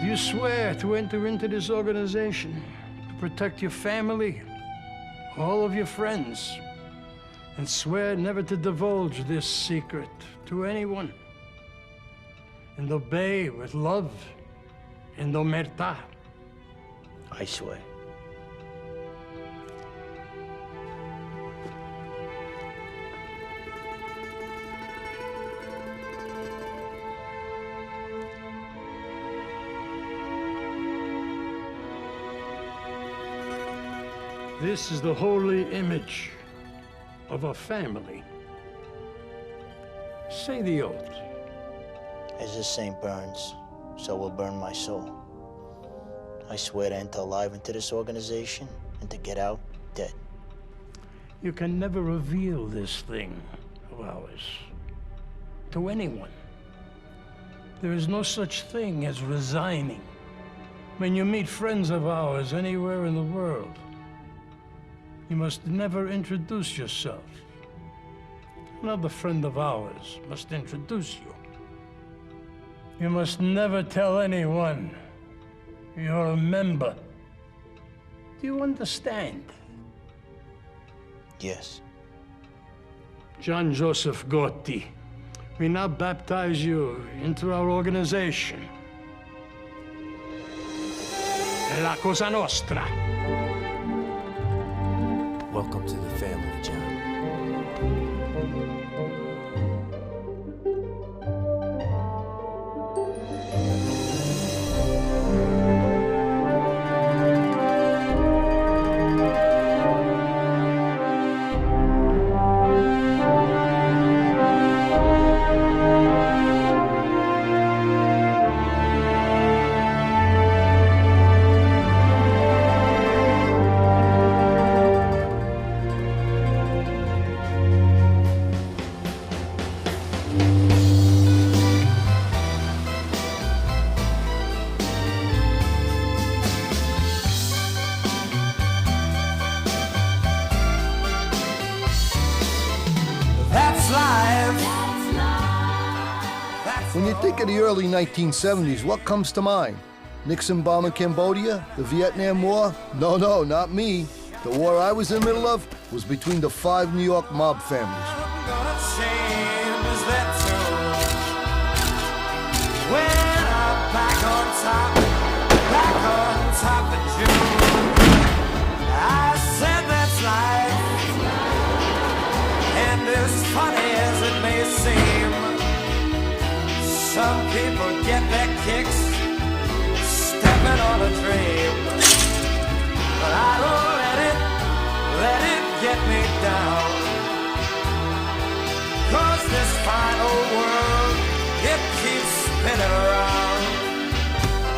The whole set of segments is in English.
you swear to enter into this organization to protect your family, all of your friends, and swear never to divulge this secret to anyone, and obey with love and omerta? I swear. This is the holy image of a family. Say the oath. As the saint burns, so will burn my soul. I swear to enter alive into this organization and to get out dead. You can never reveal this thing of ours to anyone. There is no such thing as resigning. When you meet friends of ours anywhere in the world, you must never introduce yourself. Another friend of ours must introduce you. You must never tell anyone you're a member. Do you understand? Yes. John Joseph Gotti, we now baptize you into our organization. La Cosa Nostra. Welcome to the family, John. When you think of the early 1970s, what comes to mind? Nixon bombing Cambodia? The Vietnam War? No, not me. The war I was in the middle of was between the 5 New York mob families. Some people get their kicks stepping on a dream, but I don't let it get me down. 'Cause this fine old world, it keeps spinning around.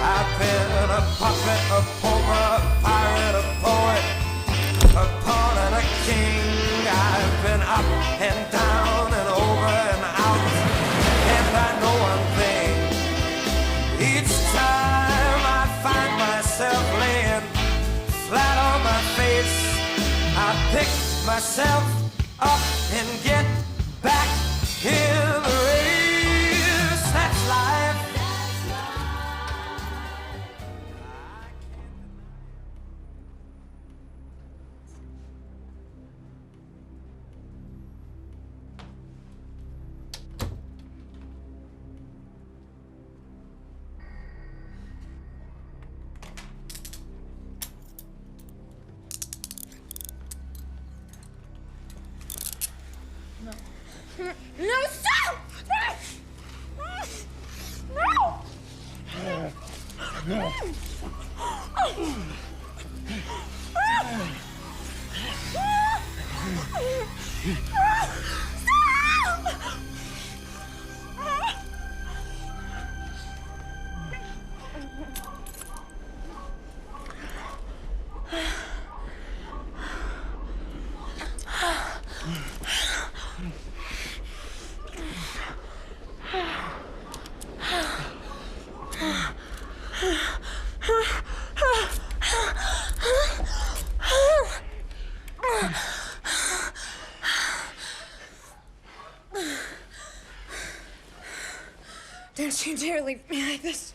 I've been a puppet, a pauper, a pirate, a poet, a pawn and a king. I've been up and down and over and out, and I know one thing. Each time I find myself laying flat on my face, I pick myself up and get back in the race. That's life. No, stop! No! Don't you dare leave me like this.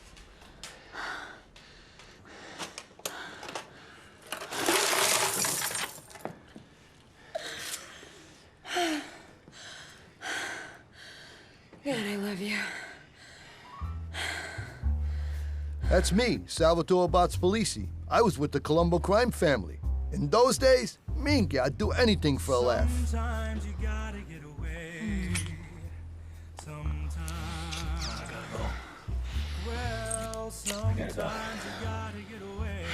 God, I love you. That's me, Salvatore Batspolisi. I was with the Colombo crime family. In those days, me and I'd do anything for a laugh. Sometimes you gotta get away. Sometimes I gotta go. Well, sometimes you gotta get away.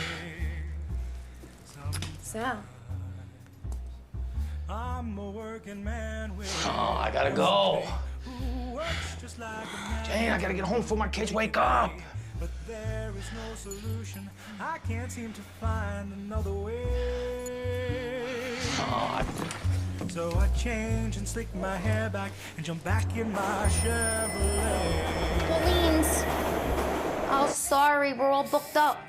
Sal. I'm a working man with Oh, I gotta go. who works just like a man. Jane, I gotta get home before my kids wake up. But there is no solution. I can't seem to find another way. So I change and slick my hair back and jump back in my Chevrolet. Colleen's. Oh, sorry, we're all booked up.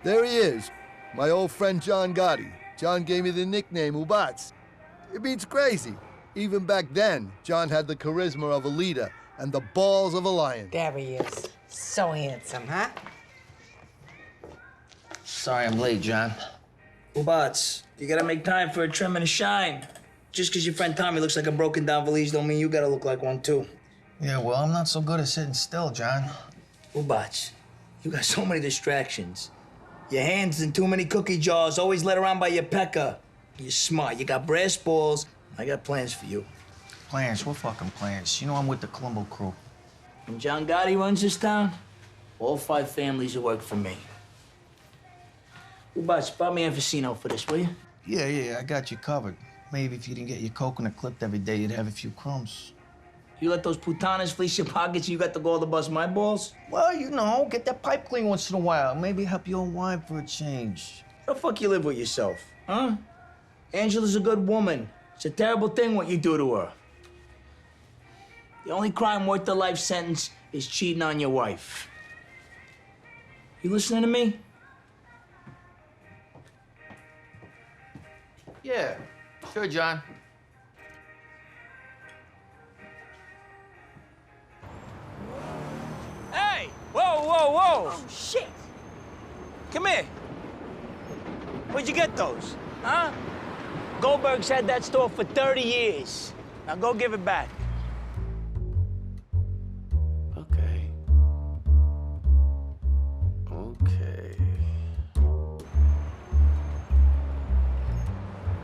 There he is, my old friend John Gotti. John gave me the nickname Ubats. It means crazy. Even back then, John had the charisma of a leader and the balls of a lion. There he is. So handsome, huh? Sorry I'm late, John. Ubats, you gotta make time for a trim and a shine. Just because your friend Tommy looks like a broken down valise don't mean you gotta look like one too. Yeah, well, I'm not so good at sitting still, John. Ubats, you got so many distractions. Your hands in too many cookie jars, always led around by your pecker. You're smart, you got brass balls. I got plans for you. Plans? What fucking plans? You know I'm with the Colombo crew. When John Gotti runs this town, all 5 families will work for me. Ubats, buy me Anfacino for this, will you? Yeah, I got you covered. Maybe if you didn't get your coconut clipped every day, you'd have a few crumbs. You let those putanas fleece your pockets, you got the gall to bust my balls? Well, you know, get that pipe clean once in a while. Maybe help your own wife for a change. How the fuck you live with yourself, huh? Angela's a good woman. It's a terrible thing what you do to her. The only crime worth the life sentence is cheating on your wife. You listening to me? Yeah, sure, John. Hey! Whoa, whoa, whoa! Oh, shit. Come here. Where'd you get those? Huh? Goldberg's had that store for 30 years. Now go give it back. Okay. Okay.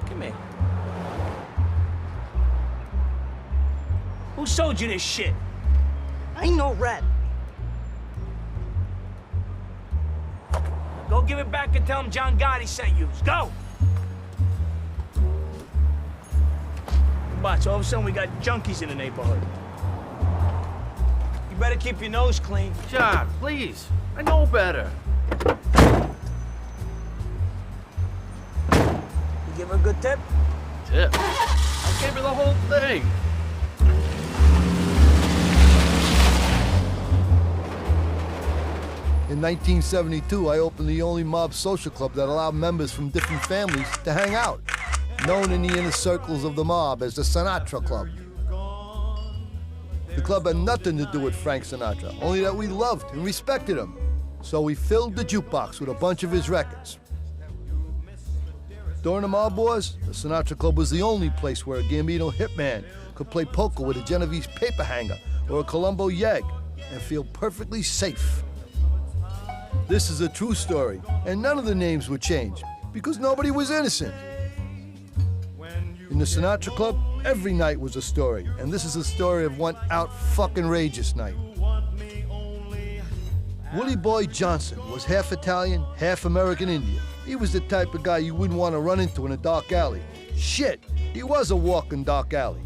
Come here. Who sold you this shit? I ain't no rat. Go give it back and tell him John Gotti sent you. Go! Watch, all of a sudden we got junkies in the neighborhood. You better keep your nose clean. John, please. I know better. You give her a good tip? Tip. I gave her the whole thing. In 1972, I opened the only mob social club that allowed members from different families to hang out, known in the inner circles of the mob as the Sinatra Club. The club had nothing to do with Frank Sinatra, only that we loved and respected him. So we filled the jukebox with a bunch of his records. During the mob wars, the Sinatra Club was the only place where a Gambino hitman could play poker with a Genovese paperhanger or a Colombo yegg and feel perfectly safe. This is a true story, and none of the names were changed because nobody was innocent. In the Sinatra Club, every night was a story, and this is a story of one out-fucking-rageous night. Willie Boy Johnson was half Italian, half American Indian. He was the type of guy you wouldn't want to run into in a dark alley. Shit, he was a walking dark alley.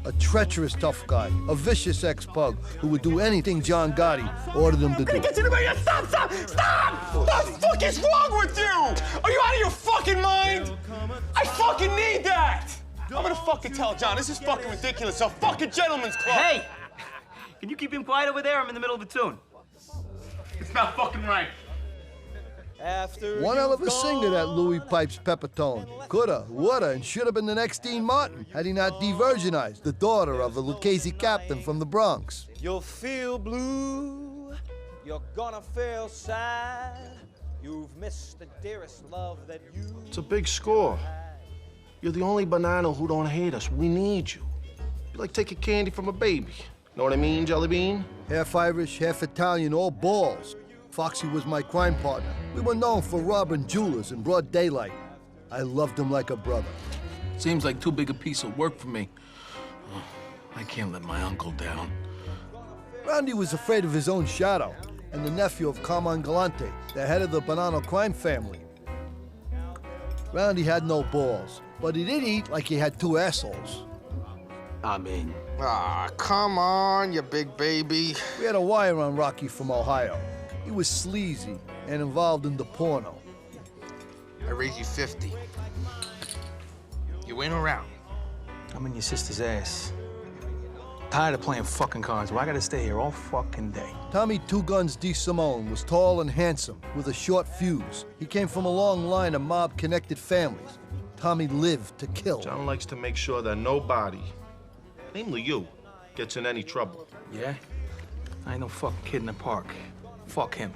A treacherous tough guy, a vicious ex-pug who would do anything John Gotti ordered him to do. Get to the man! Stop! Stop! Stop! What the fuck is wrong with you? Are you out of your fucking mind? I fucking need that! I'm gonna fucking tell John. This is fucking ridiculous. A fucking gentleman's club. Hey! Can you keep him quiet over there? I'm in the middle of a tune. It's not fucking right. One hell of a singer, that Louis Pipes Peppertone. Coulda, woulda, and shoulda been the next Dean Martin had he not de-virginized the daughter of a Lucchese captain from the Bronx. You'll feel blue. You're gonna feel sad. You've missed the dearest love that you... It's a big score. You're the only banana who don't hate us. We need you. You like taking candy from a baby. Know what I mean, Jelly Bean? Half Irish, half Italian, all balls. Foxy was my crime partner. We were known for robbing jewelers in broad daylight. I loved him like a brother. Seems like too big a piece of work for me. Oh, I can't let my uncle down. Roundy was afraid of his own shadow, and the nephew of Carmine Galante, the head of the Bonanno crime family. Roundy had no balls, but he did eat like he had two assholes. I mean... Ah, come on, you big baby. We had a wire on Rocky from Ohio. He was sleazy and involved in the porno. I raised you 50. You ain't around. I'm in your sister's ass. Tired of playing fucking cards. Why I gotta stay here all fucking day? Tommy Two Guns DeSimone was tall and handsome with a short fuse. He came from a long line of mob-connected families. Tommy lived to kill. John likes to make sure that nobody, namely you, gets in any trouble. Yeah? I ain't no fucking kid in the park. Fuck him.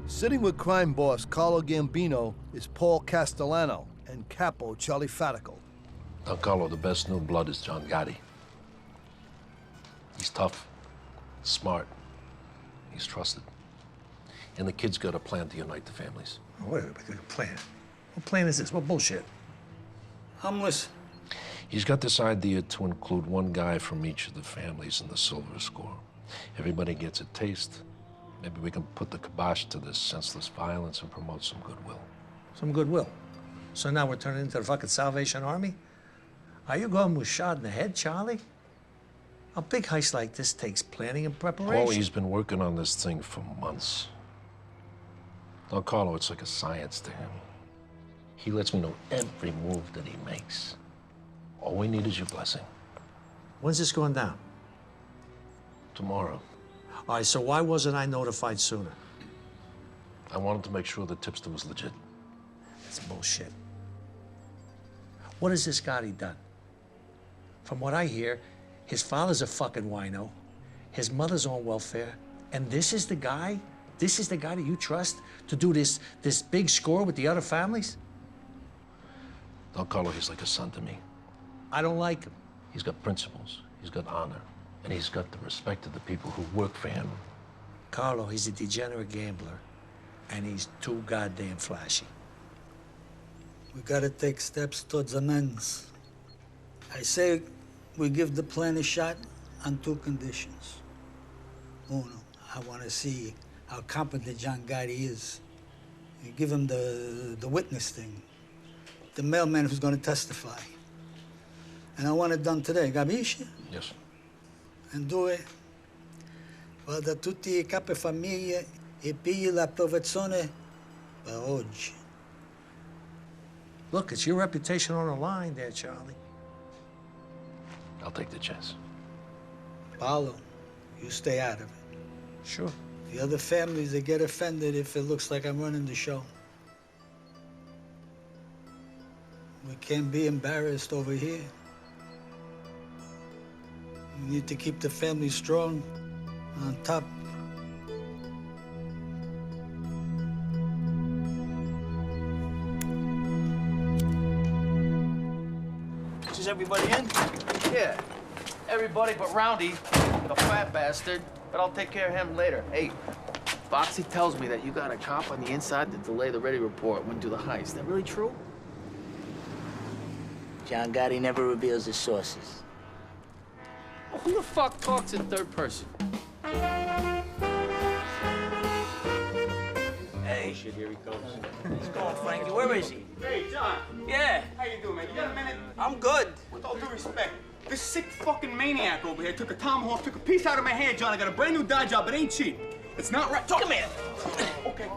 Sitting with crime boss Carlo Gambino is Paul Castellano and Capo Charlie Fatico. Now, Carlo, the best new blood is John Gotti. He's tough, smart, he's trusted. And the kid's got a plan to unite the families. Wait a plan? What plan is this? What bullshit? I'm listening. He's got this idea to include one guy from each of the families in the silver score. Everybody gets a taste. Maybe we can put the kibosh to this senseless violence and promote some goodwill. Some goodwill. So now we're turning into the fucking Salvation Army? Are you going with shot in the head, Charlie? A big heist like this takes planning and preparation. Paul, he's been working on this thing for months. Now, Carlo, it's like a science to him. He lets me know every move that he makes. All we need is your blessing. When's this going down? Tomorrow. All right, so why wasn't I notified sooner? I wanted to make sure the tipster was legit. That's bullshit. What has this Gotti done? From what I hear, his father's a fucking wino, his mother's on welfare, and this is the guy that you trust to do this big score with the other families? Now, Carlo, he's like a son to me. I don't like him. He's got principles, he's got honor, and he's got the respect of the people who work for him. Carlo, he's a degenerate gambler, and he's too goddamn flashy. We gotta take steps towards amends. I say we give the plan a shot on two conditions. Uno, I wanna see how competent John Gotti is. You give him the witness thing, the mailman who's gonna testify. And I want it done today, capisci? Yes. And due, vada a tutti I capifamiglia e pigli l'approvazione per oggi. Look, it's your reputation on the line there, Charlie. I'll take the chance. Paolo, you stay out of it. Sure. The other families, they get offended if it looks like I'm running the show. We can't be embarrassed over here. We need to keep the family strong, on top. Is everybody in? Yeah. Everybody but Roundy, the fat bastard. But I'll take care of him later. Hey, Foxy tells me that you got a cop on the inside to delay the ready report when do the heist. That really true? John Gotti never reveals his sources. Well, who the fuck talks in third person? Hey. Shit, here he comes. He's going, Frankie. Where is he? Hey, John. Yeah. How you doing, man? You got a minute? I'm good. With all due respect, this sick fucking maniac over here took a tomahawk, took a piece out of my hand, John. I got a brand new dye job. It ain't cheap. It's not right. Come here. Okay.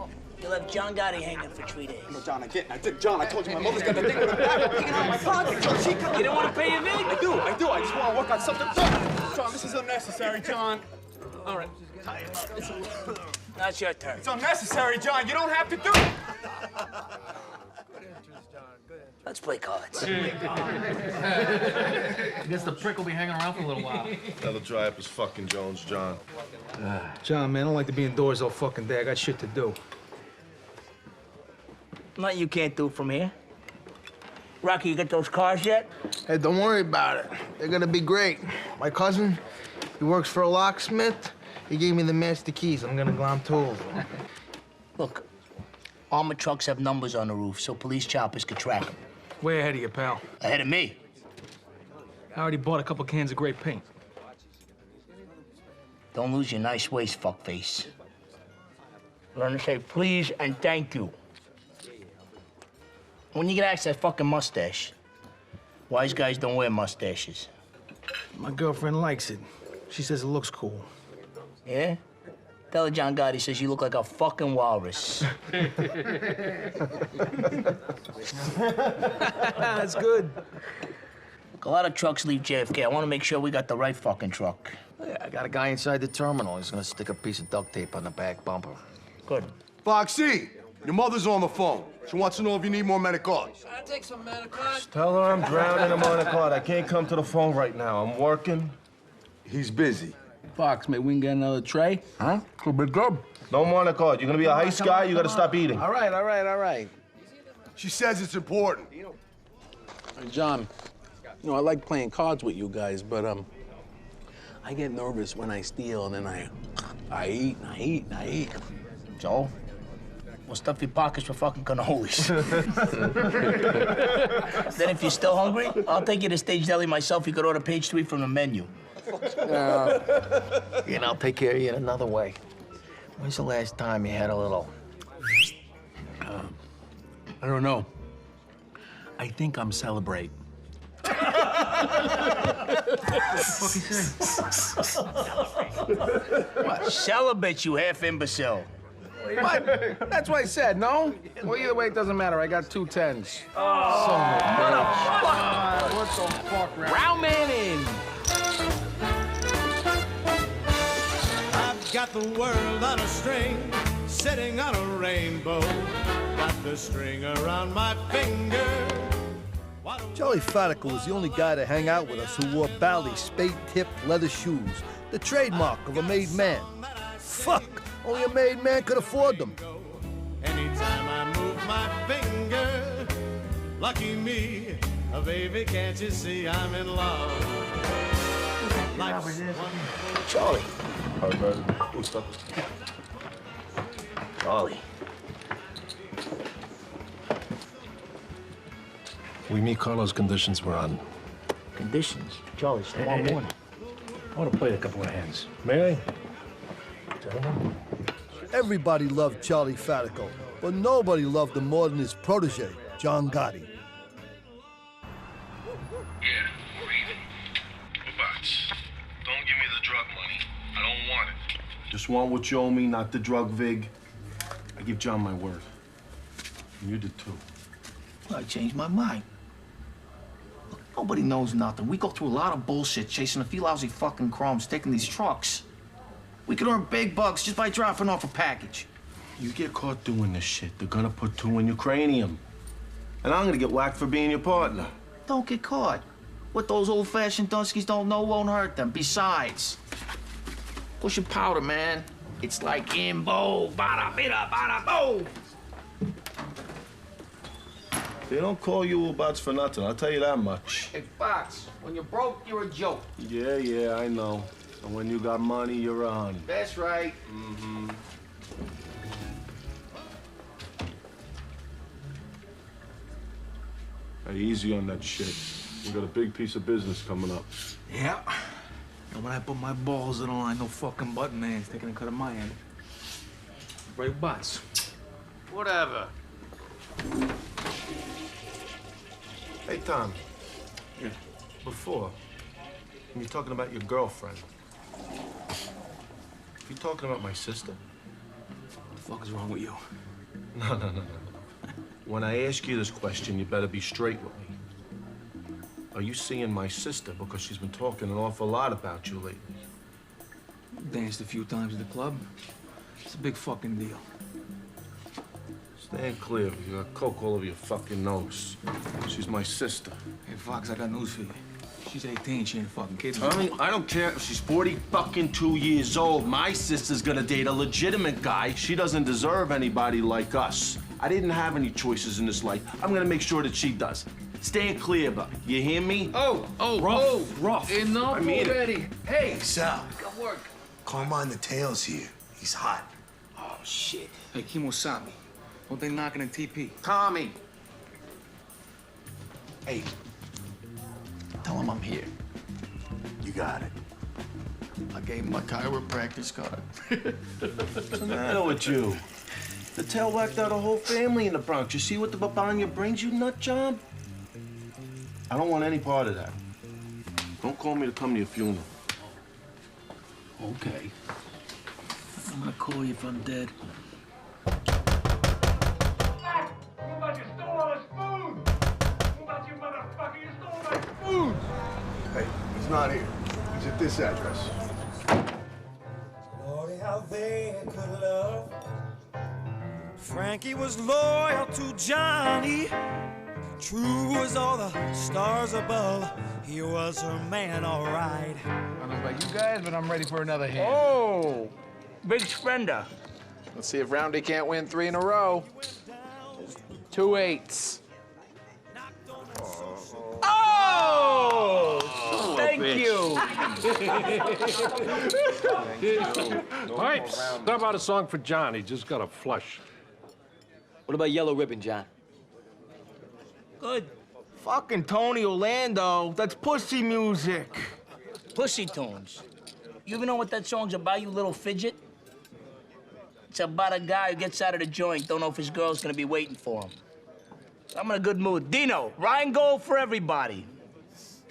You left John Gotti hanging for 3 days. No, John, I did. John, I told you my mother's got the thing with a bag hanging out of my pocket. So she comes. You don't want to pay your vig? I do. I just want to work on something. John, this is unnecessary, John. All right. Now it's your turn. It's unnecessary, John. You don't have to do it. Let's play cards. I guess the prick will be hanging around for a little while. That'll dry up his fucking Jones, John. John, man, I don't like to be indoors all fucking day. I got shit to do. Nothing you can't do from here. Rocky, you get those cars yet? Hey, don't worry about it. They're gonna be great. My cousin, he works for a locksmith. He gave me the master keys. I'm gonna glom two of them. Look, armored trucks have numbers on the roof, so police choppers could track them. Way ahead of you, pal. Ahead of me. I already bought a couple cans of great paint. Don't lose your nice ways, fuckface. Learn to say please and thank you. When you get asked that fucking mustache, wise guys don't wear mustaches. My girlfriend likes it. She says it looks cool. Yeah? Tell her John Gotti says you look like a fucking walrus. That's good. Look, a lot of trucks leave JFK. I want to make sure we got the right fucking truck. Yeah, I got a guy inside the terminal. He's gonna stick a piece of duct tape on the back bumper. Good. Foxy, your mother's on the phone. She wants to know if you need more Medicard. I'll take some Medicard. Tell her I'm drowning him on the card. I can't come to the phone right now. I'm working. He's busy. Fox, maybe we can get another tray? Huh? Could be good. No more Medicard. You're gonna be a heist guy, you gotta stop eating. All right. She says it's important. Hey, John, you know, I like playing cards with you guys, but, I get nervous when I steal, and then I eat. So? Well, stuff your pockets for fucking cannolis. Then if you're still hungry, I'll take you to Stage Deli myself. You could order page 3 from the menu. And I'll take care of you in another way. When's the last time you had a little... I don't know. I think I'm celebrate. What? Celibate, you half imbecile. What? That's what I said, no? Well, either way, it doesn't matter. I got 2 10s. What the fuck, Round man in! I've got the world on a string, sitting on a rainbow. Got the string around my finger. Charlie Fatico was the only guy to hang out with us who wore Bally spade-tipped leather shoes, the trademark of a made man. Fuck! Only a made man could afford them. Anytime I move my finger, lucky me, oh baby, can't you see I'm in love? Charlie. What's up? Charlie. We meet Carlos conditions we're on. Conditions? Charlie, it's tomorrow morning. I want to play a couple of hands. May I? Everybody loved Charlie Fatico, but nobody loved him more than his protege, John Gotti. Yeah, we're even. But don't give me the drug money. I don't want it. Just want what you owe me, not the drug vig. I give John my word. And you did too. I changed my mind. Look, nobody knows nothing. We go through a lot of bullshit chasing a few lousy fucking crumbs, taking these trucks. We could earn big bucks just by dropping off a package. You get caught doing this shit, they're gonna put 2 in your cranium. And I'm gonna get whacked for being your partner. Don't get caught. What those old-fashioned Dunskies don't know won't hurt them. Besides, push your powder, man. It's like Imbo, bada, bida, bada, bo. They don't call you Ubats for nothing, I'll tell you that much. Hey, Fox, when you're broke, you're a joke. Yeah, I know. And when you got money, you're a honey. That's right. Mm-hmm. Hey, easy on that shit. We got a big piece of business coming up. Yeah. And when I put my balls in the line, no fucking button man's taking a cut of my end. Break butts. Whatever. Hey, Tom. Yeah. Before, when you're talking about your girlfriend, you talking about my sister? What the fuck is wrong with you? No. When I ask you this question, you better be straight with me. Are you seeing my sister? Because she's been talking an awful lot about you lately. Danced a few times at the club. It's a big fucking deal. Stand clear. You got coke all over your fucking nose. She's my sister. Hey, Fox, I got news for you. She's 18, she ain't a fucking kid. I don't care if she's 40 fucking 2 years old. My sister's gonna date a legitimate guy. She doesn't deserve anybody like us. I didn't have any choices in this life. I'm gonna make sure that she does. Staying clear of her. You hear me? Rough. Enough I mean it. already. Hey, Sal, good work. Carmine the Tail's here. He's hot. Oh, shit. Hey, Kimosabe. What they knocking in TP? Tommy, Hey, tell him I'm here. you got it. I gave him my chiropractor's card. What's the matter with you? The Tail whacked out a whole family in the Bronx. You see what the Babanya brings you, nut job? I don't want any part of that. Don't call me to come to your funeral. Okay. I'm gonna call you if I'm dead. Hey, he's not here. He's at this address. Lordy, how they could love. Frankie was loyal to Johnny, true as all the stars above. He was her man, all right. I don't know about you guys, but I'm ready for another hand. Oh, big spender. Let's see if Roundy can't win 3 in a row. 2 8s. Oh! Thank you. Pipes, how about a song for John? He just got a flush. What about Yellow Ribbon, John? Good. Fucking Tony Orlando. That's pussy music. Pussy tunes. You even know what that song's about, you little fidget? It's about a guy who gets out of the joint, don't know if his girl's gonna be waiting for him. I'm in a good mood. Dino, Rheingold for everybody.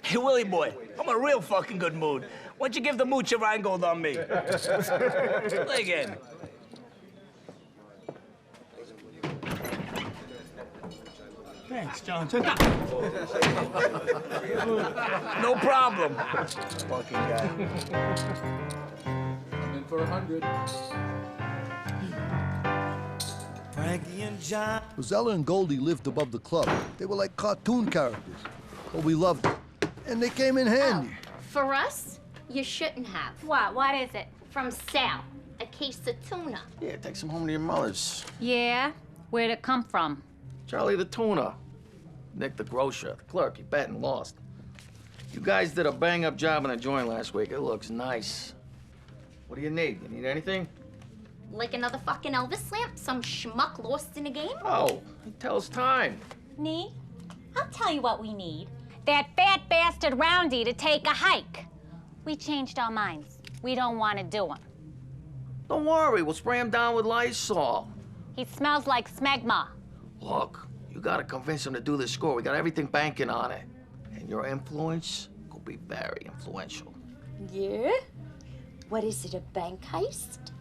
Hey, Willie boy, I'm in a real fucking good mood. Why don't you give the mooch a Rheingold on me? Play again. Thanks, John. No problem. Fucking guy. I'm in for 100. Frankie and John. Rosella and Goldie lived above the club. They were like cartoon characters. But we loved them. And they came in handy. For us, you shouldn't have. What? What is it? From Sal. A case of tuna. Yeah, take some home to your mother's. Yeah? Where'd it come from? Charlie the tuna. Nick the grocer, the clerk, he bet and lost. You guys did a bang-up job in the joint last week. It looks nice. What do you need? You need anything? Like another fucking Elvis lamp? Some schmuck lost in a game? Oh, it tells time. Nee, I'll tell you what we need. That fat bastard Roundy to take a hike. We changed our minds. We don't want to do him. Don't worry, we'll spray him down with Lysol. He smells like smegma. Look, you gotta convince him to do this score. We got everything banking on it. And your influence could be very influential. Yeah? What is it, a bank heist?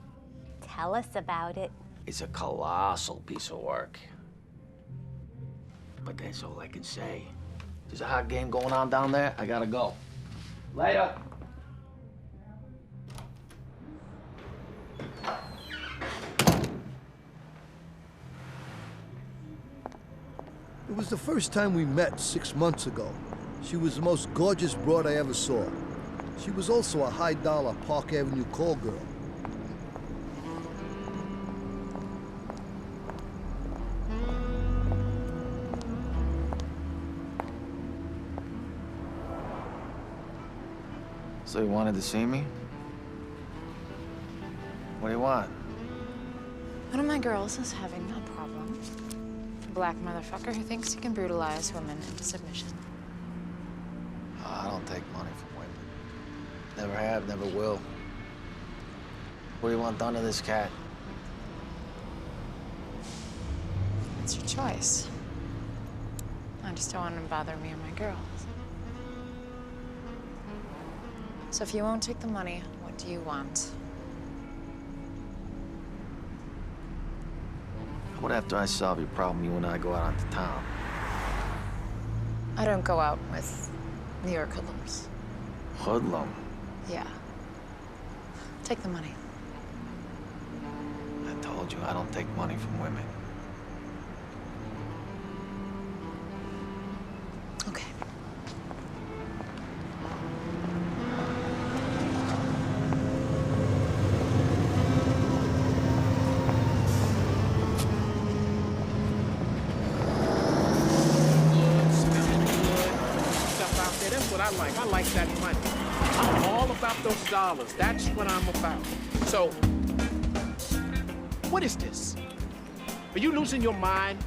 Tell us about it. It's a colossal piece of work. But that's all I can say. There's a hot game going on down there. I gotta go. Later. It was the first time we met 6 months ago. She was the most gorgeous broad I ever saw. She was also a high-dollar Park Avenue call girl. So you wanted to see me? What do you want? One of my girls is having a problem. A black motherfucker who thinks he can brutalize women into submission. I don't take money from women. Never have, never will. What do you want done to this cat? It's your choice. I just don't want him to bother me or my girls. So if you won't take the money, what do you want? How about after I solve your problem, you and I go out onto town? I don't go out with New York hoodlums. Hoodlum? Yeah. Take the money. I told you, I don't take money from women. Okay. I like. I like that money. I'm all about those dollars. That's what I'm about. So, what is this? Are you losing your mind?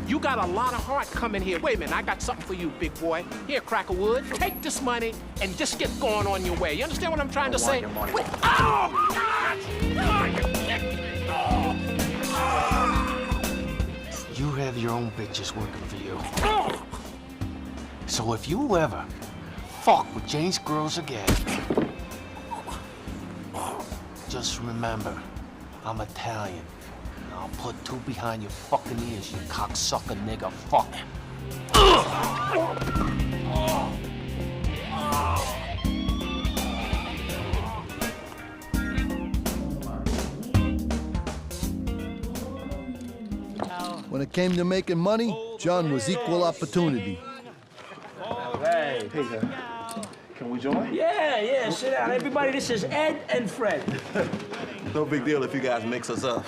You got a lot of heart coming here. Wait a minute, I got something for you, big boy. Here, Crackerwood, take this money and just get going on your way. You understand what I'm trying to say? Wait. Oh, God! You have your own bitches working for you. So if you ever fuck with Jane's girls again, just remember, I'm Italian. I'll put two behind your fucking ears, you cocksucker nigga. Fuck. When it came to making money, John was equal opportunity. Hey. Can we join? Yeah, sit down. Everybody, this is Ed and Fred. No big deal if you guys mix us up.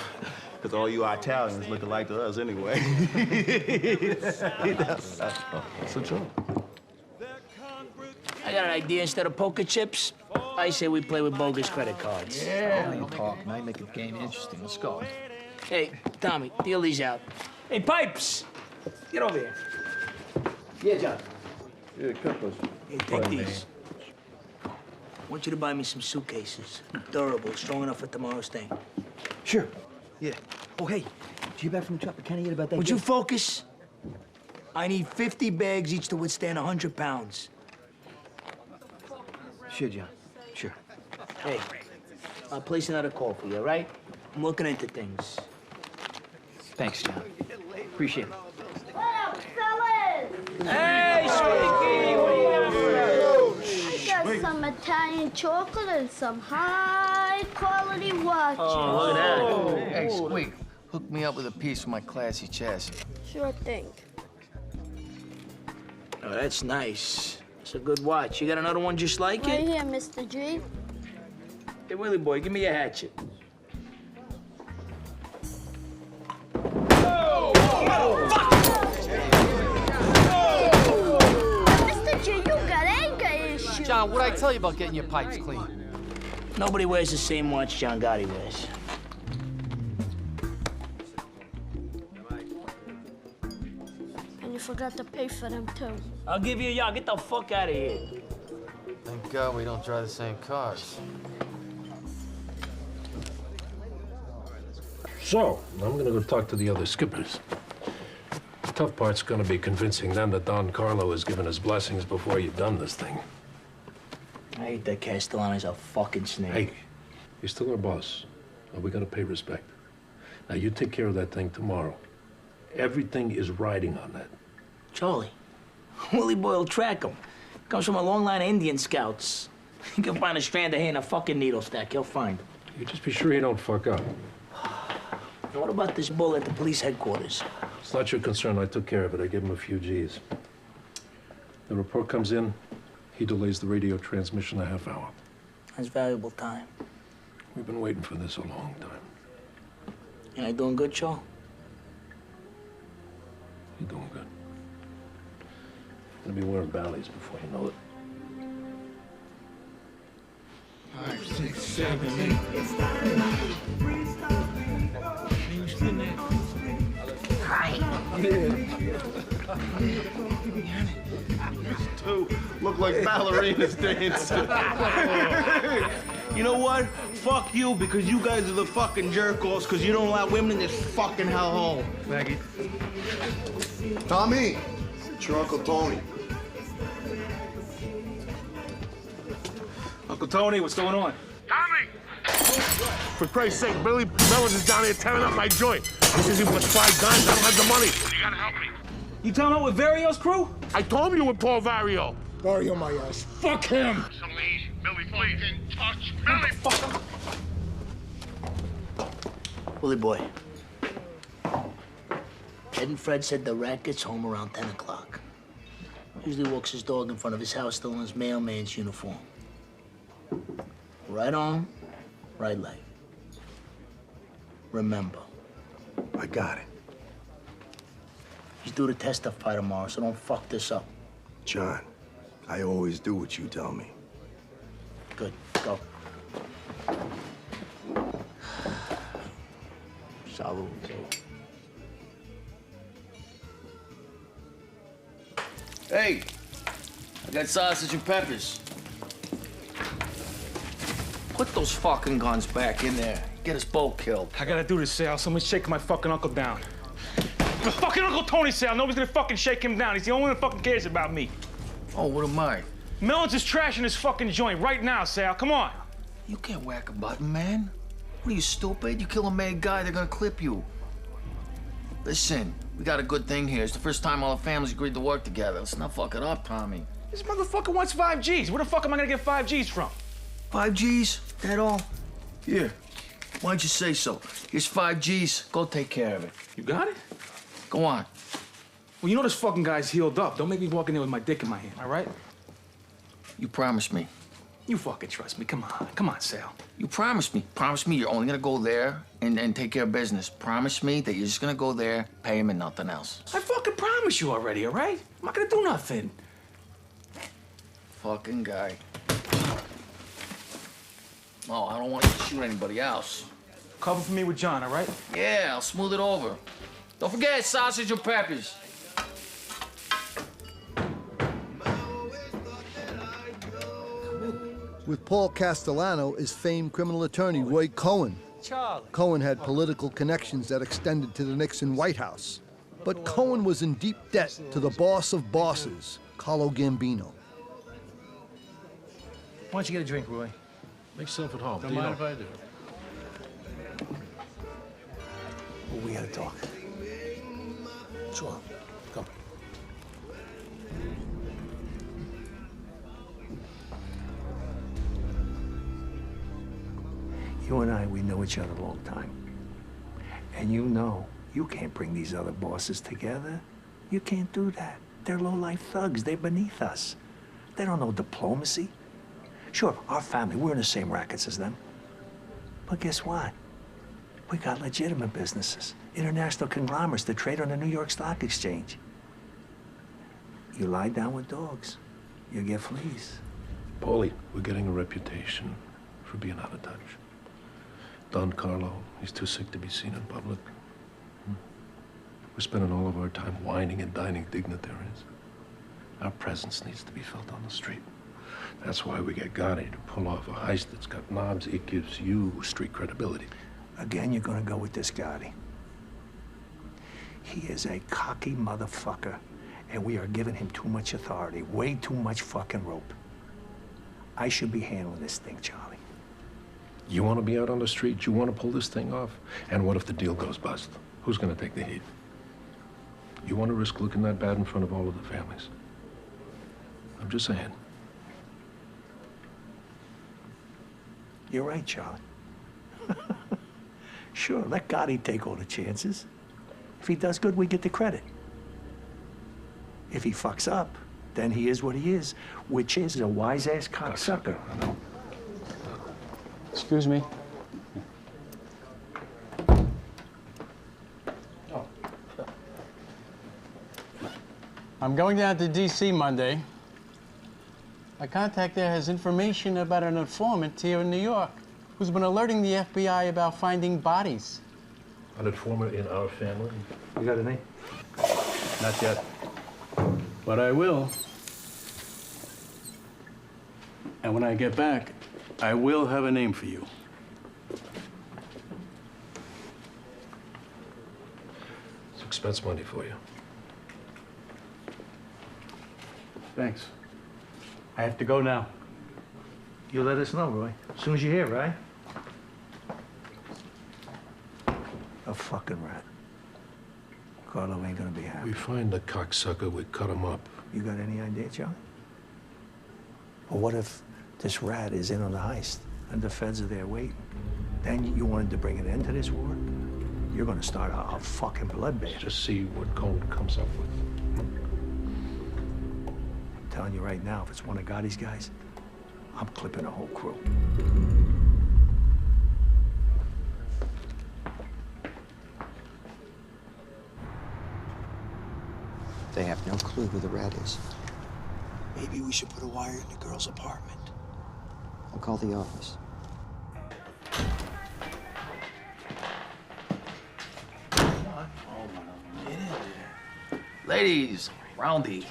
Because all you Italians look alike to us anyway. That's a joke. I got an idea. Instead of poker chips, I say we play with bogus credit cards. Yeah. You talk, now you make the game interesting. Let's go. Hey, Tommy, deal these out. Hey, Pipes, get over here. Yeah, John. Yeah, cut those. Hey, take these. I want you to buy me some suitcases. Durable, strong enough for tomorrow's thing. Sure. Yeah. Oh, hey, did you hear back from the Tropicana yet about that? Would you focus? I need 50 bags each to withstand 100 pounds. Sure, John. Sure. Hey, I'll place another call for you, all right? I'm looking into things. Thanks, John. Appreciate it. What up, fellas? Hey, Squeaky, what do you got for us? I got some Italian chocolate and some high-quality watches. Oh, look at that. Hey, Squeak, hook me up with a piece for my classy chassis. Sure thing. Oh, that's nice. It's a good watch. You got another one just like Right it? here, Mr. G. Hey, Willie boy, give me your hatchet. Mr. G, you got anger issues. John, what'd I tell you about getting your pipes clean? Nobody wears the same watch John Gotti wears. And you forgot to pay for them, too. I'll give you a yacht. Get the fuck out of here. Thank God we don't drive the same cars. So, I'm gonna go talk to the other skippers. The tough part's gonna be convincing them that Don Carlo has given his blessings before you've done this thing. I hate that Castellani's a fucking snake. Hey, he's still our boss, and we gotta pay respect. Now, you take care of that thing tomorrow. Everything is riding on that. Charlie, Willie boy will track him. Comes from a long line of Indian scouts. He can find a strand of hair in a fucking needle stack. He'll find him. You just be sure you don't fuck up. Now, what about this bull at the police headquarters? It's not your concern. I took care of it. I gave him a few G's. The report comes in. He delays the radio transmission a half hour. That's valuable time. We've been waiting for this a long time. And I doing good, Charles? You're doing good. You're gonna be wearing Bally's before you know it. 5, 6, 7, 8. Two look like ballerinas dancing. You know what? Fuck you, because you guys are the fucking jerk-offs, because you don't allow women in this fucking hellhole. Maggie. Tommy, it's your Uncle Tony. Uncle Tony, what's going on? Tommy! For Christ's sake, Billy Mellons is down here tearing up my joint. He says he wants 5 guns. I don't have the money. You gotta help me. You talking about with Vario's crew? I told you with Paul Vario. Vario my ass. Fuck him! So easy. Billy, please. Touch. Billy, fuck. Willie boy. Ed and Fred said the rat gets home around 10 o'clock. Usually walks his dog in front of his house still in his mailman's uniform. Right arm, right leg. Remember. I got it. He's due to testify tomorrow, so don't fuck this up. John, I always do what you tell me. Good. Go. Salud. Hey, I got sausage and peppers. Put those fucking guns back in there. Get us both killed. I gotta do this, Sal. Someone's shaking my fucking uncle down. My fucking Uncle Tony, Sal. Nobody's gonna fucking shake him down. He's the only one that fucking cares about me. Oh, what am I? Melons is trashing this fucking joint right now, Sal. Come on. You can't whack a button, man. What are you, stupid? You kill a mad guy, they're gonna clip you. Listen, we got a good thing here. It's the first time all the families agreed to work together. Let's not fuck it up, Tommy. This motherfucker wants 5 Gs. Where the fuck am I gonna get 5 Gs from? 5 Gs? That all? Here. Why'd you say so? Here's 5 Gs. Go take care of it. You got it? Go on. Well, you know this fucking guy's healed up. Don't make me walk in there with my dick in my hand, all right? You promised me. You fucking trust me. Come on. Come on, Sal. You promised me. Promise me you're only gonna go there and take care of business. Promise me that you're just gonna go there, pay him, and nothing else. I fucking promised you already, all right? I'm not gonna do nothing. Fucking guy. Oh, I don't want you to shoot anybody else. Cover for me with John, all right? Yeah, I'll smooth it over. Don't forget sausage and peppers. With Paul Castellano is famed criminal attorney Roy Cohen. Cohen had political connections that extended to the Nixon White House. But Cohen was in deep debt to the boss of bosses, Carlo Gambino. Why don't you get a drink, Roy? Make yourself at home. Don't mind if I do. Well, we gotta talk. Sure. Come. You and I, we know each other a long time. And you know, you can't bring these other bosses together. You can't do that. They're low-life thugs. They're beneath us. They don't know diplomacy. Sure, our family, we're in the same rackets as them. But guess what? We got legitimate businesses, international conglomerates that trade on the New York Stock Exchange. You lie down with dogs, you get fleas. Paulie, we're getting a reputation for being out of touch. Don Carlo, he's too sick to be seen in public. We're spending all of our time whining and dining dignitaries. Our presence needs to be felt on the street. That's why we get Gotti to pull off a heist that's got knobs. It gives you street credibility. Again, you're gonna go with this Gotti. He is a cocky motherfucker, and we are giving him too much authority, way too much fucking rope. I should be handling this thing, Charlie. You want to be out on the street? You want to pull this thing off? And what if the deal goes bust? Who's going to take the heat? You want to risk looking that bad in front of all of the families? I'm just saying. You're right, Charlie. Sure, let Gotti take all the chances. If he does good, we get the credit. If he fucks up, then he is what he is, which is a wise-ass cocksucker. Excuse me. I'm going down to D.C. Monday. My contact there has information about an informant here in New York who's been alerting the FBI about finding bodies. An informant in our family? You got a name? Not yet. But I will. And when I get back, I will have a name for you. It's expense money for you. Thanks. I have to go now. You let us know, Roy. As soon as you're here, right? A fucking rat. Carlo ain't gonna be happy. We find the cocksucker, we cut him up. You got any idea, Charlie? Or what if this rat is in on the heist and the feds are there waiting? Then you wanted to bring an end to this war? You're gonna start a fucking bloodbath. Just see what Cohen comes up with. I'm telling you right now, if it's one of Gotti's guys, I'm clipping the whole crew. They have no clue who the rat is. Maybe we should put a wire in the girl's apartment. I'll call the office. Ladies, Roundy.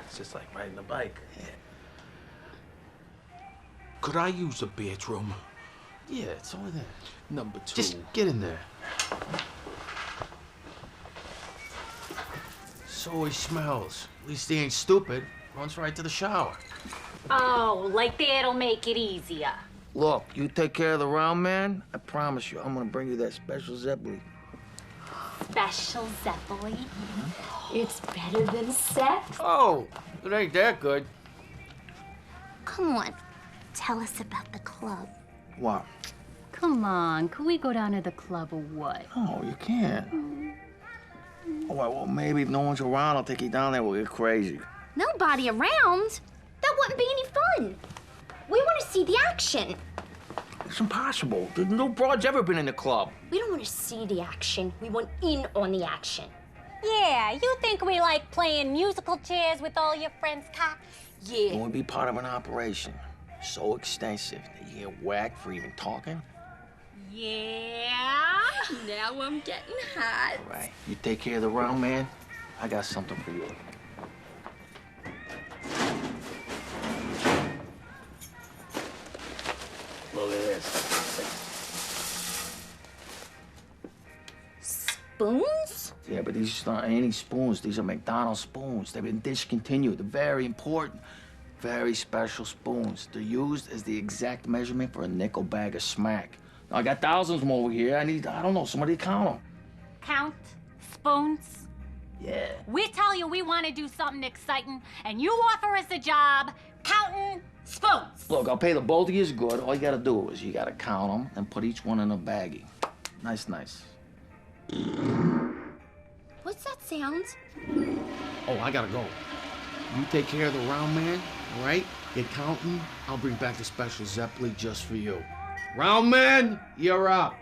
It's just like riding a bike. Could I use the bedroom? Yeah, it's over there. Number 2. Just get in there. So he smells. At least he ain't stupid. Runs right to the shower. Oh, like that'll make it easier. Look, you take care of the round man, I promise you, I'm gonna bring you that special Zeppeli. Special Zeppeli? It's better than sex. Oh, it ain't that good. Come on, tell us about the club. What? Come on, could we go down to the club or what? Oh, you can't. Oh, well, maybe if no one's around, I'll take you down there. We'll get crazy. Nobody around? That wouldn't be any fun. We want to see the action. It's impossible. There's no broad's ever been in the club. We don't want to see the action. We want in on the action. Yeah, you think we like playing musical chairs with all your friends' cocks? It would be part of an operation so extensive that you get whacked for even talking. Yeah. Now I'm getting hot. All right, you take care of the round man. I got something for you. Look at this. Spoons? Yeah, but these aren't any spoons. These are McDonald's spoons. They've been discontinued. They're very important. Very special spoons. They're used as the exact measurement for a nickel bag of smack. Now, I got thousands more over here. I don't know, somebody to count them. Count spoons? Yeah. We tell you we want to do something exciting, and you offer us a job counting spoons. Look, I'll pay the both of you good. All you gotta do is you gotta count them and put each one in a baggie. Nice, nice. What's that sound? Oh, I gotta go. You take care of the round man, all right? Get counting. I'll bring back the special Zeppeli just for you. Round man, you're up.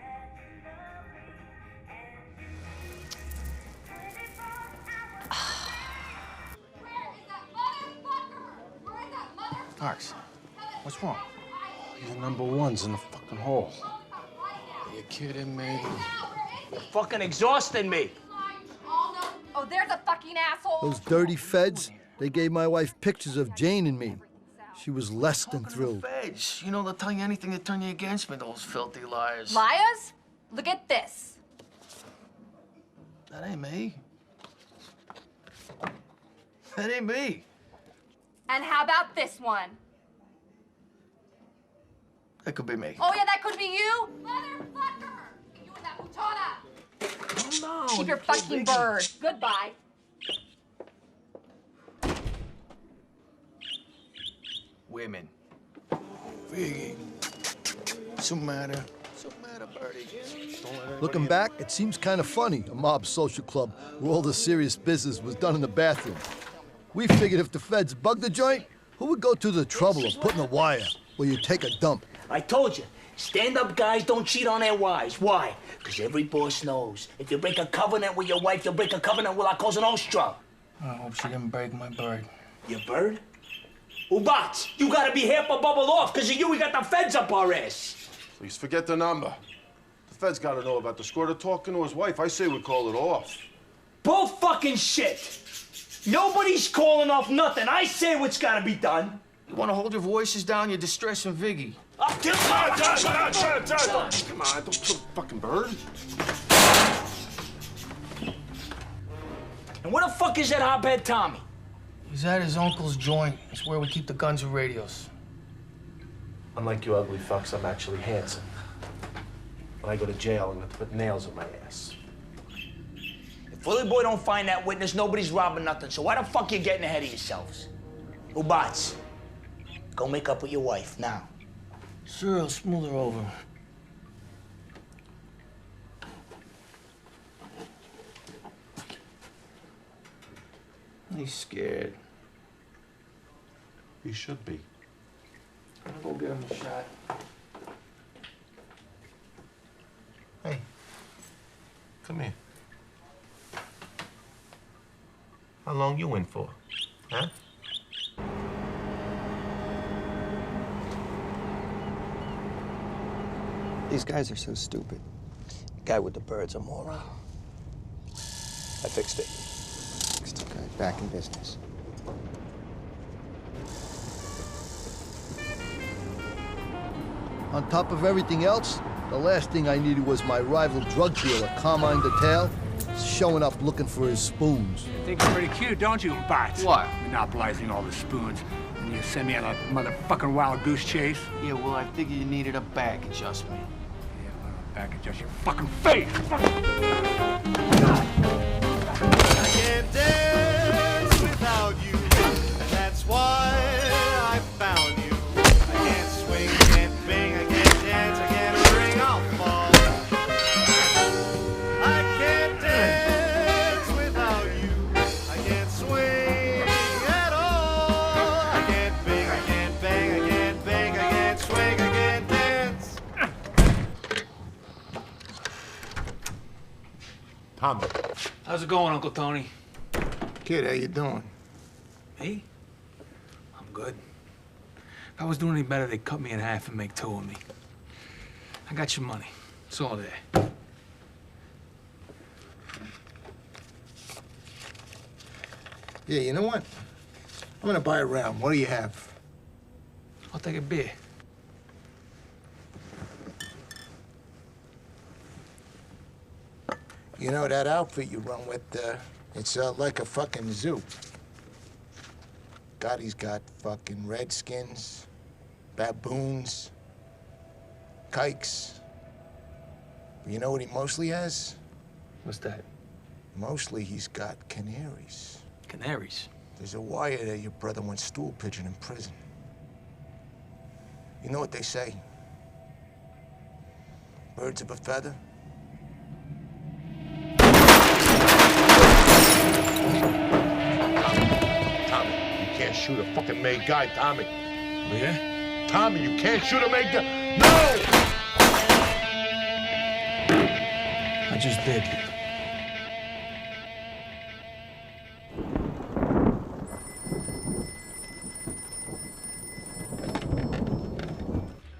Tarks, what's wrong? Your number 1's in the fucking hole. Are you kidding me? You're fucking exhausting me. Oh, there's a fucking asshole. Those dirty feds, they gave my wife pictures of Jane and me. She was less than thrilled. Feds, you know, they'll tell you anything to turn you against me, those filthy liars. Liars? Look at this. That ain't me. That ain't me. And how about this one? That could be me. Oh, yeah, that could be you. Motherfucker! You and that putana. Oh, no. Keep your fucking bird. Goodbye. Women. Figgy. Sumata. Sumata, Birdie. Looking back, it seems kind of funny, a mob social club where all the serious business was done in the bathroom. We figured if the feds bugged the joint, who would go to the trouble of putting a wire where you take a dump? I told you, stand-up guys don't cheat on their wives. Why? Because every boss knows if you break a covenant with your wife, you'll break a covenant with La Cosa Nostra. I hope she didn't break my bird. Your bird? Ubats, you gotta be half a bubble off. Because of you, we got the feds up our ass. Please forget the number. The feds gotta know about the squirter talking to his wife. I say we call it off. Bull fucking shit. Nobody's calling off nothing. I say what's gotta be done. You want to hold your voices down? You're distressing Viggy. I'll kill you. Come on, don't kill the fucking bird. And where the fuck is that hotbed Tommy? He's at his uncle's joint. It's where we keep the guns and radios. Unlike you ugly fucks, I'm actually handsome. When I go to jail, I'm gonna put nails in my ass. If Willie Boy don't find that witness, nobody's robbing nothing. So why the fuck you getting ahead of yourselves? Ubats, go make up with your wife now. Sure, I'll smooth her over. He's scared. He should be. I'm gonna go get him a shot. Hey, come here. How long you in for? Huh? These guys are so stupid. The guy with the bird's a moron. I fixed it. Okay, back in business. On top of everything else, the last thing I needed was my rival drug dealer, Carmine Detail, showing up looking for his spoons. You think it's pretty cute, don't you, Bart? What? Monopolizing all the spoons. And you send me on a motherfucking wild goose chase? Yeah, well, I figured you needed a back adjustment. Yeah, well, back adjust your fucking face! I can't dance without you. That's why I found you. I can't swing, can't bing, I can't dance, I can't ring, I'll fall. I can't dance without you. I can't swing at all. I can't bing, I can't bang, I can't bang, I can't swing, I can't dance. Tommy. How's it going, Uncle Tony? Kid, how you doing? Me? I'm good. If I was doing any better, they'd cut me in half and make two of me. I got your money. It's all there. Yeah, you know what? I'm gonna buy a round. What do you have? I'll take a beer. You know, that outfit you run with, it's like a fucking zoo. Gotti's got fucking redskins, baboons, kikes. But you know what he mostly has? What's that? Mostly he's got canaries. Canaries? There's a wire that your brother went stool pigeon in prison. You know what they say? Birds of a feather. Can't shoot a fucking made guy, Tommy. Oh, yeah? Tommy, you can't shoot a made guy. No! I just did.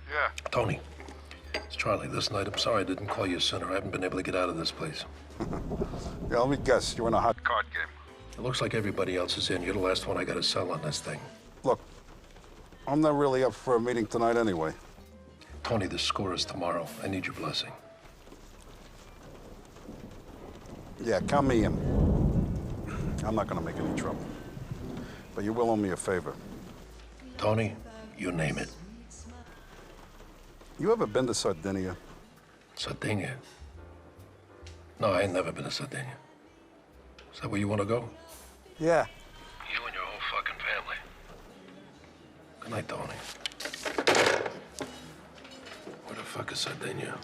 Yeah. Tony, it's Charlie this night. I'm sorry I didn't call you sooner. I haven't been able to get out of this place. Yeah, let me guess. You're in a hot card game. It looks like everybody else is in. You're the last one I got to sell on this thing. Look, I'm not really up for a meeting tonight anyway. Tony, the score is tomorrow. I need your blessing. Yeah, count me in. I'm not gonna make any trouble. But you will owe me a favor. Tony, you name it. You ever been to Sardinia? Sardinia? No, I ain't never been to Sardinia. Is that where you want to go? Yeah. You and your whole fucking family. Good night, Tony. Where the fuck is Sardinia?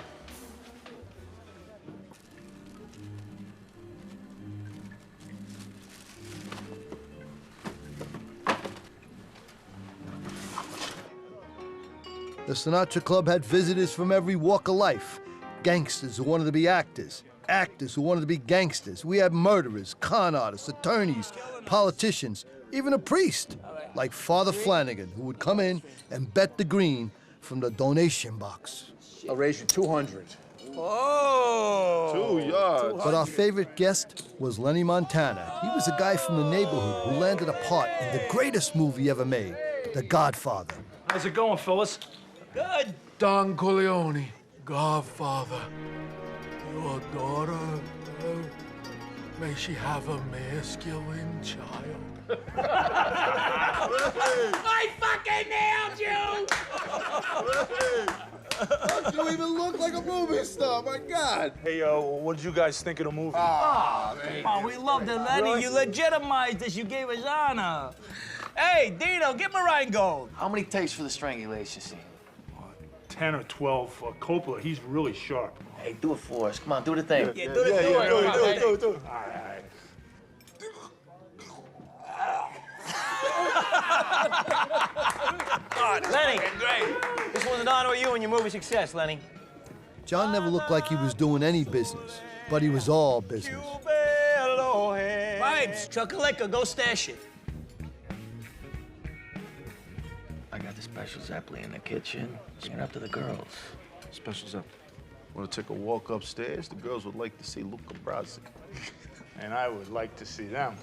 The Sinatra Club had visitors from every walk of life. Gangsters who wanted to be actors. Actors who wanted to be gangsters. We had murderers, con artists, attorneys, politicians, even a priest, like Father Flanagan, who would come in and bet the green from the donation box. I'll raise you 200. Oh! 2 yards. But our favorite guest was Lenny Montana. He was a guy from the neighborhood who landed a part in the greatest movie ever made, The Godfather. How's it going, Phyllis? Good. Don Corleone, Godfather. Your daughter, may she have a masculine child. I fucking nailed you! You even look like a movie star, my God. Hey, what did you guys think of the movie? Come on, we loved it, Lenny. Really? You legitimized this. You gave us honor. Hey, Dino, get Rheingold. How many takes for the strangulation scene? 10 or 12. Coppola, he's really sharp. Hey, do it for us. Come on, do the thing. Yeah, do it. Do it. All right. Lenny, great. This was an honor of you and your movie success, Lenny. John never looked like he was doing any business, but he was all business. Pipes, Chocolate, go stash it. I got the special Zeppeli in the kitchen. Bring it up to the girls. Special's up. Want to take a walk upstairs? The girls would like to see Luca Brasi. And I would like to see them.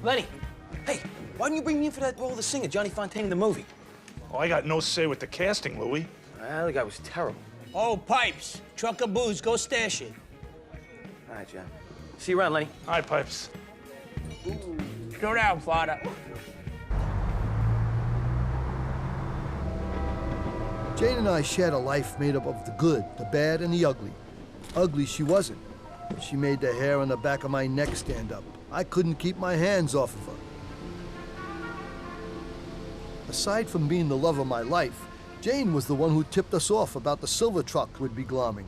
Lenny, hey, why didn't you bring me in for that role of the singer, Johnny Fontaine, in the movie? Oh, I got no say with the casting, Louis. Well, the guy was terrible. Oh, Pipes. Truck of booze. Go stash it. All right, John. See you around, Lenny. All right, Pipes. Go down, Father. Jane and I shared a life made up of the good, the bad, and the ugly. Ugly she wasn't. She made the hair on the back of my neck stand up. I couldn't keep my hands off of her. Aside from being the love of my life, Jane was the one who tipped us off about the silver truck we'd be glomming.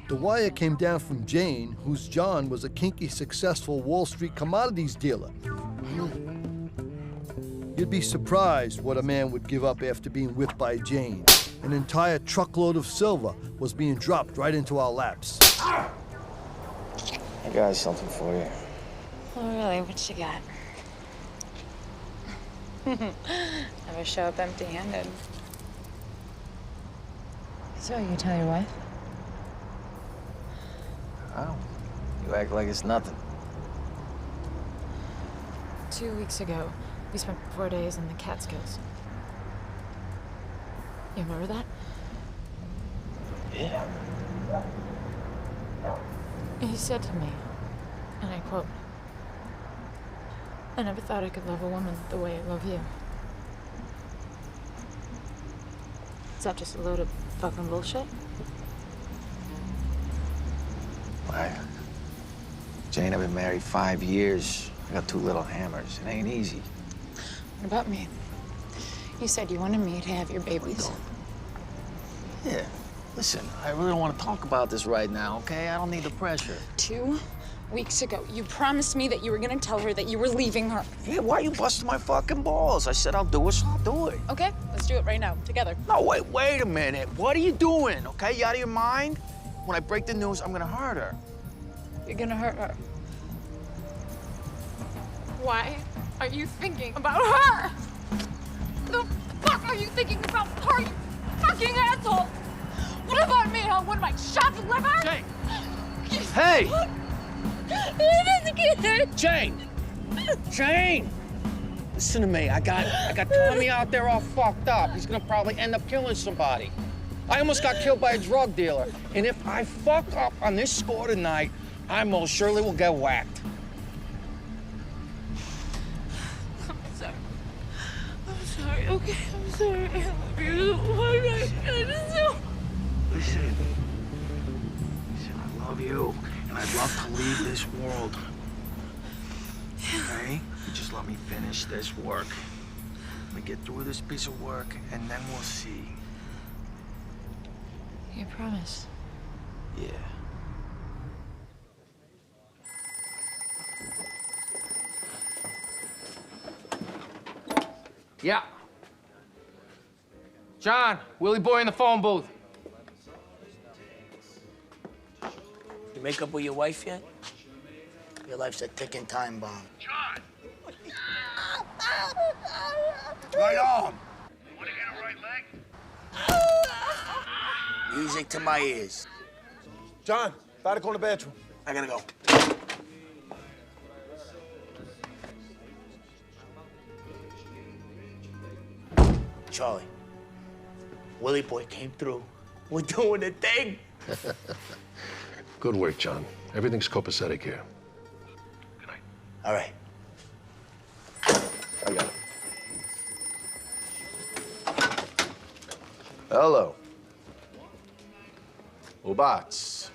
The wire came down from Jane, whose John was a kinky, successful Wall Street commodities dealer. You'd be surprised what a man would give up after being whipped by Jane. An entire truckload of silver was being dropped right into our laps. I got something for you. Oh, really? What you got? Never show up empty-handed. So, you tell your wife? Oh, you act like it's nothing. 2 weeks ago, we spent 4 days in the Catskills. You remember that? Yeah. He said to me, and I quote, "I never thought I could love a woman the way I love you." Is that just a load of fucking bullshit? Why? Jane, I've been married 5 years. I got 2 little hammers. It ain't easy. What about me? You said you wanted me to have your babies. Yeah. Listen, I really don't want to talk about this right now, okay? I don't need the pressure. 2 weeks ago, you promised me that you were gonna tell her that you were leaving her. Yeah, why are you busting my fucking balls? I said I'll do it, so I'll do it. Okay, let's do it right now, together. No, wait a minute. What are you doing, okay? You out of your mind? When I break the news, I'm gonna hurt her. You're gonna hurt her. Why are you thinking about her? The fuck are you thinking about her, you fucking asshole? What about me, huh? What am I, shot liver? Jane! Hey! Jane! Jane! Listen to me. I got Tommy out there all fucked up. He's gonna probably end up killing somebody. I almost got killed by a drug dealer. And if I fuck up on this score tonight, I most surely will get whacked. I'm sorry, okay? I'm sorry. I love you so much. I just do. Listen, I love you, and I'd love to leave this world. Okay? You just let me finish this work. Let me get through this piece of work, and then we'll see. You promise? Yeah. Yeah. John, Willie Boy in the phone booth. You make up with your wife yet? Your life's a ticking time bomb. John! Right on. Want to get a right leg? Music to my ears. John, gotta go in the bathroom. I gotta go. Charlie, Willie Boy came through. We're doing the thing. Good work, John. Everything's copacetic here. All right. I got it. Hello. Ubats.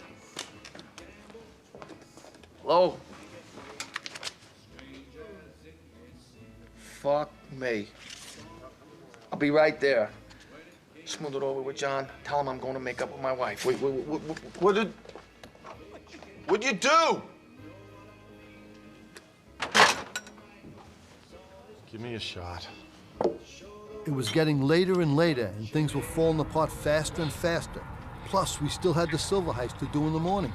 Hello? Fuck me. I'll be right there. Smooth it over with John. Tell him I'm going to make up with my wife. Wait, what'd you do? Give me a shot. It was getting later and later, and things were falling apart faster and faster. Plus, we still had the silver heist to do in the morning.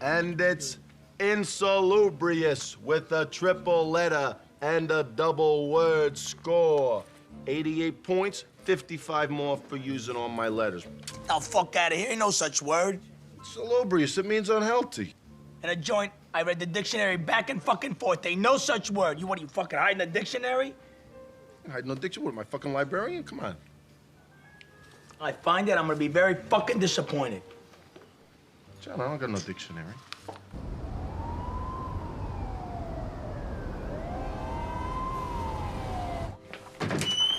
And it's insalubrious with a triple letter and a double word score. 88 points, $55 more for using all my letters. Now, fuck out of here. Ain't no such word. Salubrious, it means unhealthy. In a joint, I read the dictionary back and fucking forth. Ain't no such word. You fucking hiding the dictionary? I had no dictionary. What, am I fucking librarian? Come on. I find it, I'm gonna be very fucking disappointed. John, I don't got no dictionary.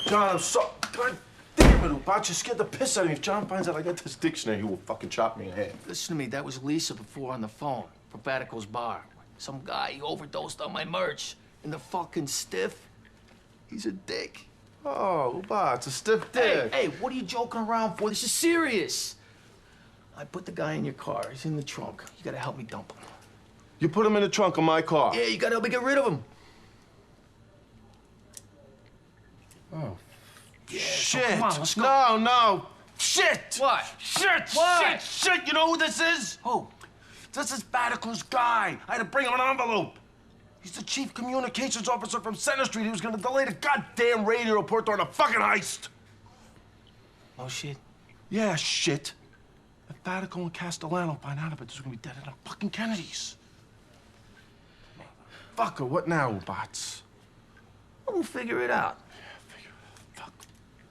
John, I'm so... God damn it, Ubat, you scared the piss out of me. If John finds out I got this dictionary, he will fucking chop me in half. Listen to me, that was Lisa before on the phone from Vatico's bar. Some guy, he overdosed on my merch. And the fucking stiff, he's a dick. Oh, Ubat, it's a stiff dick. Hey, what are you joking around for? This is serious. I put the guy in your car. He's in the trunk. You gotta help me dump him. You put him in the trunk of my car? Yeah, you gotta help me get rid of him. Oh. Yeah, Shit. So come on, let's go. No. Shit. What? Shit. What? Shit. You know who this is? Who? This is Vatico's guy. I had to bring him an envelope. He's the chief communications officer from Center Street. He was gonna delay the goddamn radio report during a fucking heist. Oh, shit? Yeah, shit. If Vatico and Castellano find out about it, they're gonna be dead in the fucking Kennedys. Fucker, what now, Ubats? We'll figure it out.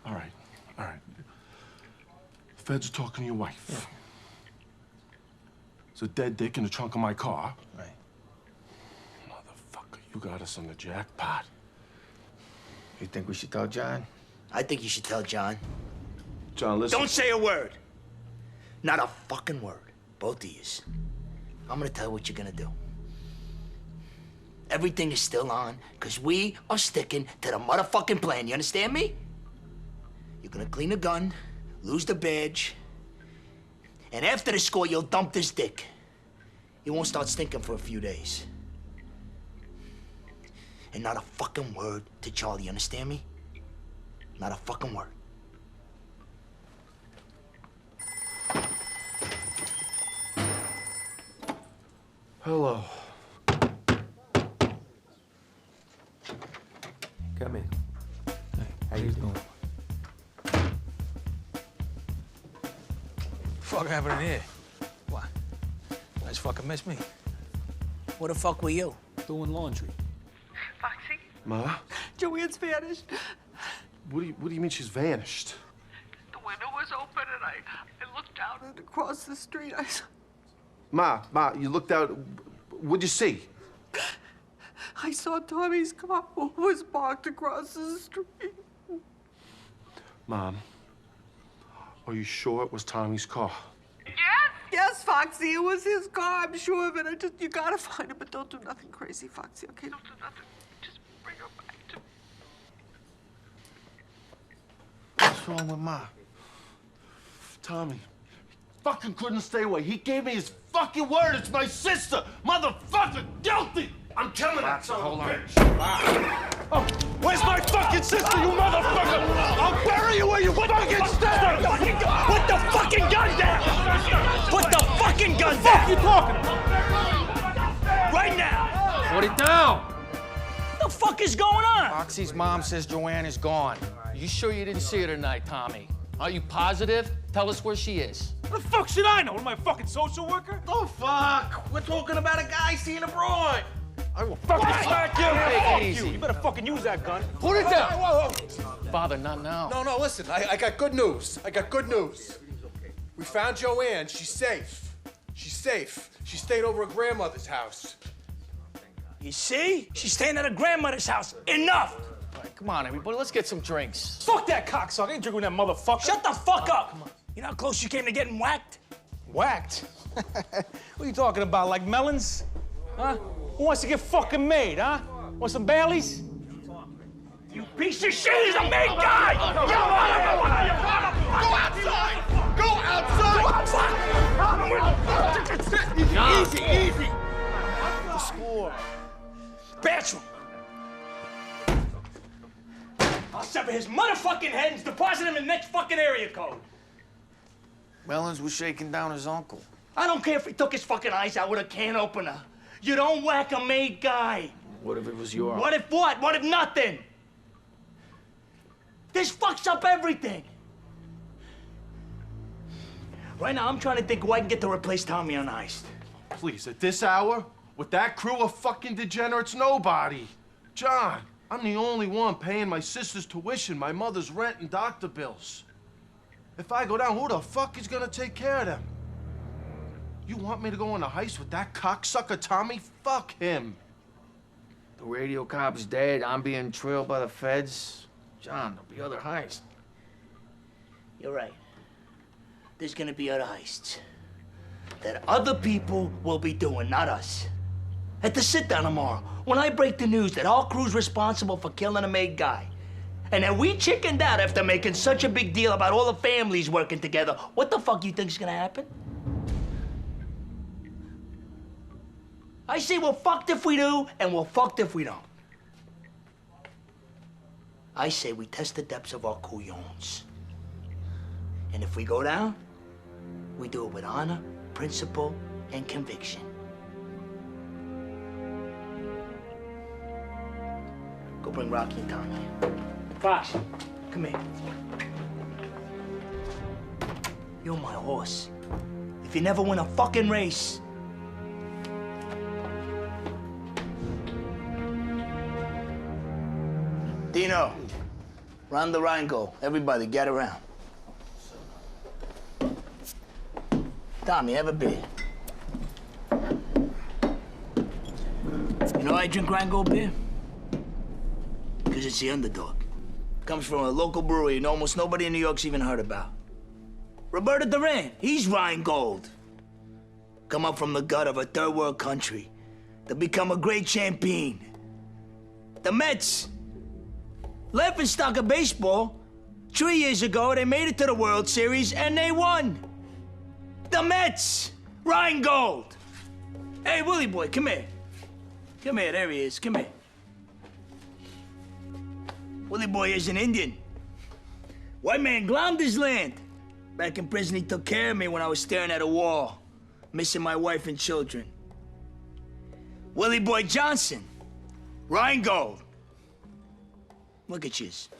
All right. The feds are talking to your wife. Yeah. There's a dead dick in the trunk of my car. Right. Motherfucker, you got us on the jackpot. You think we should tell John? I think you should tell John. John, listen. Don't say a word. Not a fucking word. Both of yous. I'm gonna tell you what you're gonna do. Everything is still on, because we are sticking to the motherfucking plan. You understand me? You're gonna clean the gun, lose the badge, and after the score, you'll dump this dick. He won't start stinking for a few days. And not a fucking word to Charlie, you understand me? Not a fucking word. Hello. Come in. Hey, how you doing? Fuck happened in here? What? You guys fucking miss me? Where the fuck were you? Doing laundry. Foxy? Ma? Joanne's vanished. What do you mean she's vanished? The window was open and I looked out and across the street I saw... Ma, you looked out. What'd you see? I saw Tommy's car was parked across the street. Mom, are you sure it was Tommy's car? Yes, Foxy, it was his car. I'm sure of it. You gotta find him, but don't do nothing crazy, Foxy, okay? Don't do nothing. Just bring her back to me. What's wrong with Ma? Tommy fucking couldn't stay away. He gave me his fucking word. It's my sister. Motherfucker, guilty. I'm killing that son of a bitch. Oh, where's my fucking sister, you motherfucker? I'll bury you where you fucking stand. Put the fucking gun down! Put the fucking gun down! What the fuck you talking about? Right now! Put it down! What the fuck is going on? Foxy's mom says Joanne is gone. You sure you didn't see her tonight, Tommy? Are you positive? Tell us where she is. What the fuck should I know? Am I a fucking social worker? Oh, fuck. We're talking about a guy seeing a broad. I will fucking smack you! Take it easy. You better fucking use that gun. Put it down! Whoa. Father, not now. No, listen. I got good news. We found Joanne. She's safe. She's safe. She stayed over at grandmother's house. You see? She's staying at her grandmother's house. Enough! All right, come on, everybody. Let's get some drinks. Fuck that cocksucker. I ain't drinking with that motherfucker. Shut the fuck up! Come on. You know how close you came to getting whacked? Whacked? What are you talking about? Like melons? Huh? Who wants to get fucking made, huh? Want some Baileys? You piece of shit! He's a main guy! Go outside! Easy! The score. Bathroom. I'll sever his motherfucking head and deposit him in the next fucking area code. Melons was shaking down his uncle. I don't care if he took his fucking eyes out with a can opener. You don't whack a made guy. What if it was your What if what? What if nothing? This fucks up everything. Right now, I'm trying to think who I can get to replace Tommy on the heist. Please, at this hour, with that crew of fucking degenerates, nobody. John, I'm the only one paying my sister's tuition, my mother's rent, and doctor bills. If I go down, who the fuck is gonna take care of them? You want me to go on a heist with that cocksucker Tommy? Fuck him. The radio cop's dead. I'm being trailed by the feds. John, there'll be other heists. You're right. There's gonna be other heists that other people will be doing, not us. At the sit-down tomorrow, when I break the news that our crew's responsible for killing a made guy, and that we chickened out after making such a big deal about all the families working together, what the fuck you think's gonna happen? I say we're fucked if we do, and we're fucked if we don't. I say we test the depths of our couillons. And if we go down, we do it with honor, principle, and conviction. Go bring Rocky and Tommy. Fox, come here. You're my horse. If you never win a fucking race, Dino, round the Rheingold. Everybody, get around. Tommy, have a beer. You know why I drink Rheingold beer? Because it's the underdog. Comes from a local brewery and almost nobody in New York's even heard about. Roberto Duran, he's Rheingold. Come up from the gut of a third world country to become a great champion. The Mets, laughingstock of baseball. 3 years ago, they made it to the World Series and they won. The Mets, Rheingold. Hey, Willie boy, come here. Come here, there he is, come here. Willie boy is an Indian. White man glommed his land. Back in prison, he took care of me when I was staring at a wall, missing my wife and children. Willie boy Johnson, Rheingold. Look at yous.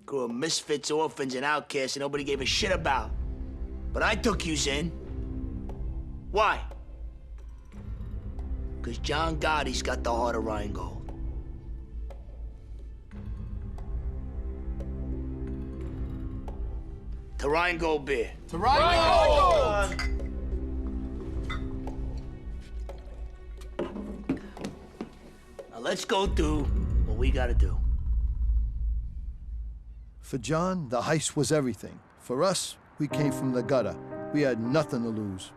Grew of misfits, orphans, and outcasts that nobody gave a shit about. But I took yous in. Why? Because John Gotti's got the heart of Rheingold. To Rheingold beer. To Rheingold! Now let's go do what we gotta do. For John, the heist was everything. For us, we came from the gutter. We had nothing to lose.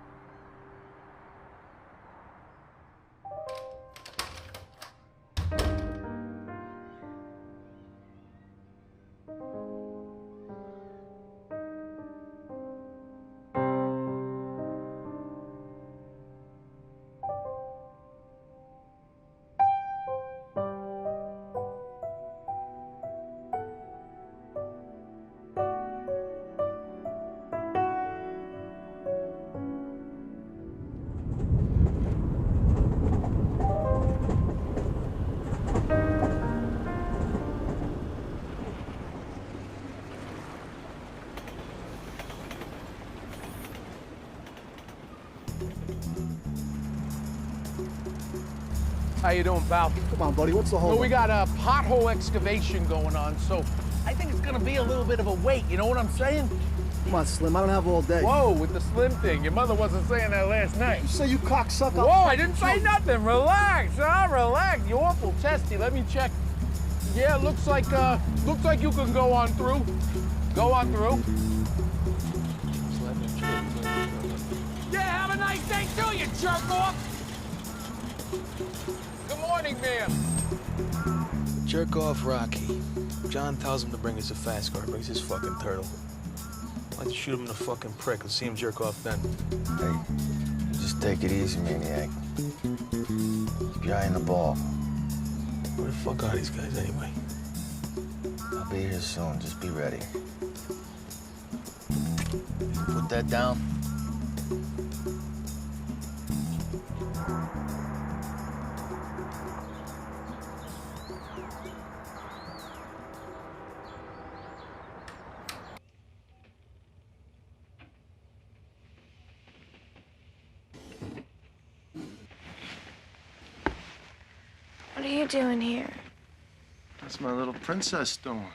How you doing, pal? Come on, buddy, what's the hold? Well, we got a pothole excavation going on, so I think it's gonna be a little bit of a wait, you know what I'm saying? Come on, Slim, I don't have all day. Whoa, with the Slim thing. Your mother wasn't saying that last night. You say you cocksucker. Whoa, I didn't say nothing. Relax, huh? Relax. You're awful testy. Let me check. Yeah, looks like you can go on through. Go on through. Yeah, have a nice day too, you jerk off. Good morning, ma'am. Jerk off Rocky. John tells him to bring us a fast car, brings his fucking turtle. I'd like to shoot him in the fucking prick and see him jerk off then. Hey, just take it easy, maniac. Keep your eye on the ball. Where the fuck are these guys anyway? I'll be here soon. Just be ready. Put that down. What are you doing here? That's my little princess doing.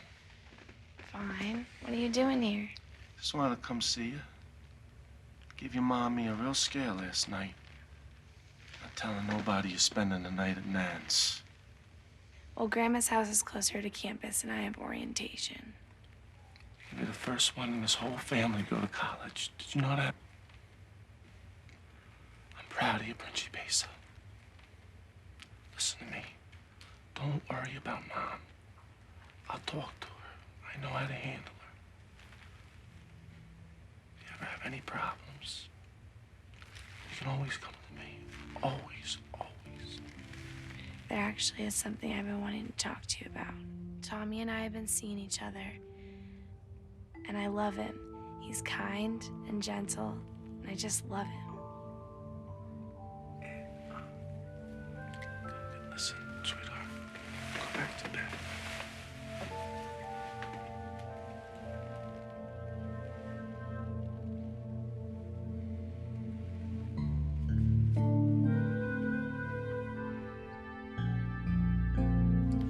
Fine. What are you doing here? Just wanted to come see you. Give your mommy a real scare last night. Not telling nobody you're spending the night at Nan's. Well, Grandma's house is closer to campus and I have orientation. You'll be the first one in this whole family to go to college. Did you know that? I'm proud of you, Principe Besa. Listen to me. Don't worry about Mom. I'll talk to her. I know how to handle her. If you ever have any problems, you can always come to me. Always, always. There actually is something I've been wanting to talk to you about. Tommy and I have been seeing each other, and I love him. He's kind and gentle, and I just love him. Listen, sweetheart. Go back to bed.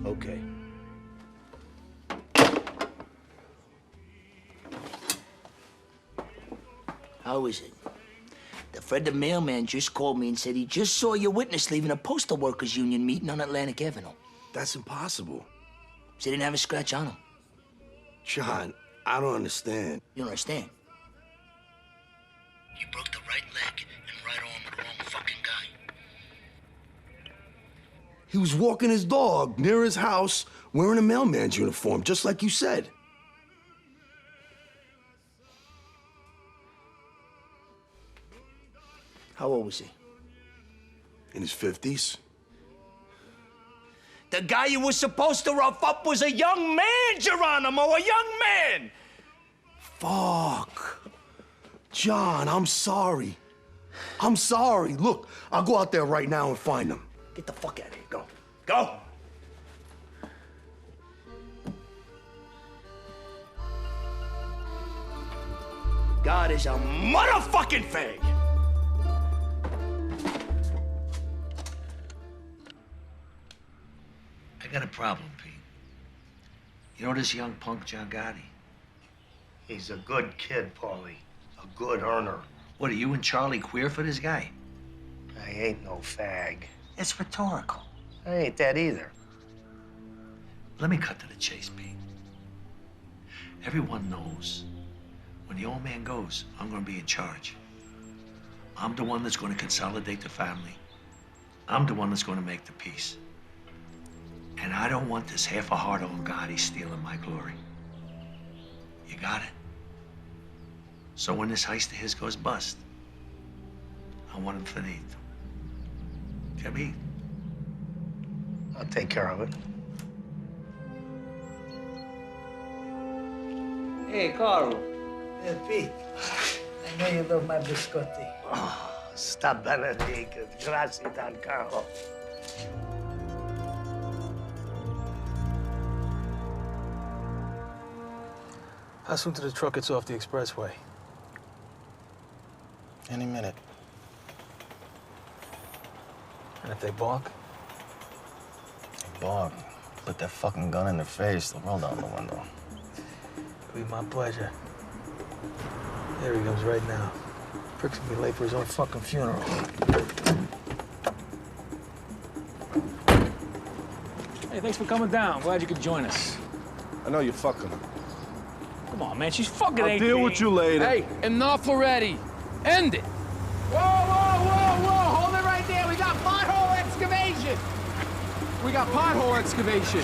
Okay. How is it? Fred the mailman just called me and said he just saw your witness leaving a postal workers union meeting on Atlantic Avenue. That's impossible. He didn't have a scratch on him. John, I don't understand. You don't understand? You broke the right leg and right arm of the wrong fucking guy. He was walking his dog near his house wearing a mailman's uniform, just like you said. How old was he? In his 50s. The guy you were supposed to rough up was a young man, Geronimo, a young man! Fuck. John, I'm sorry. I'm sorry. Look, I'll go out there right now and find him. Get the fuck out of here. Go. Go! God is a motherfucking fag! I got a problem, Pete. You know this young punk, John Gotti? He's a good kid, Paulie. A good earner. What, are you and Charlie queer for this guy? I ain't no fag. It's rhetorical. I ain't that either. Let me cut to the chase, Pete. Everyone knows when the old man goes, I'm gonna be in charge. I'm the one that's gonna consolidate the family. I'm the one that's gonna make the peace. And I don't want this half a heart on Gotti stealing my glory. You got it? So when this heist of his goes bust, I want him finito. Capito? I'll take care of it. Hey, Carl. Hey, Pete. I know you love my biscotti. Oh, sta bene, Dick. Grazie, Don Carlo. How soon till the truck gets off the expressway? Any minute. And if they balk? They balk. Put that fucking gun in their face, they'll roll down the window. It'll be my pleasure. There he comes right now. Prick's gonna be late for his own fucking funeral. Hey, thanks for coming down. Glad you could join us. I know you're fucking her. Come on, man. She's fucking I'll deal with you later. Hey, enough already. End it. Whoa, whoa, whoa, whoa. Hold it right there. We got pothole excavation. We got pothole excavation.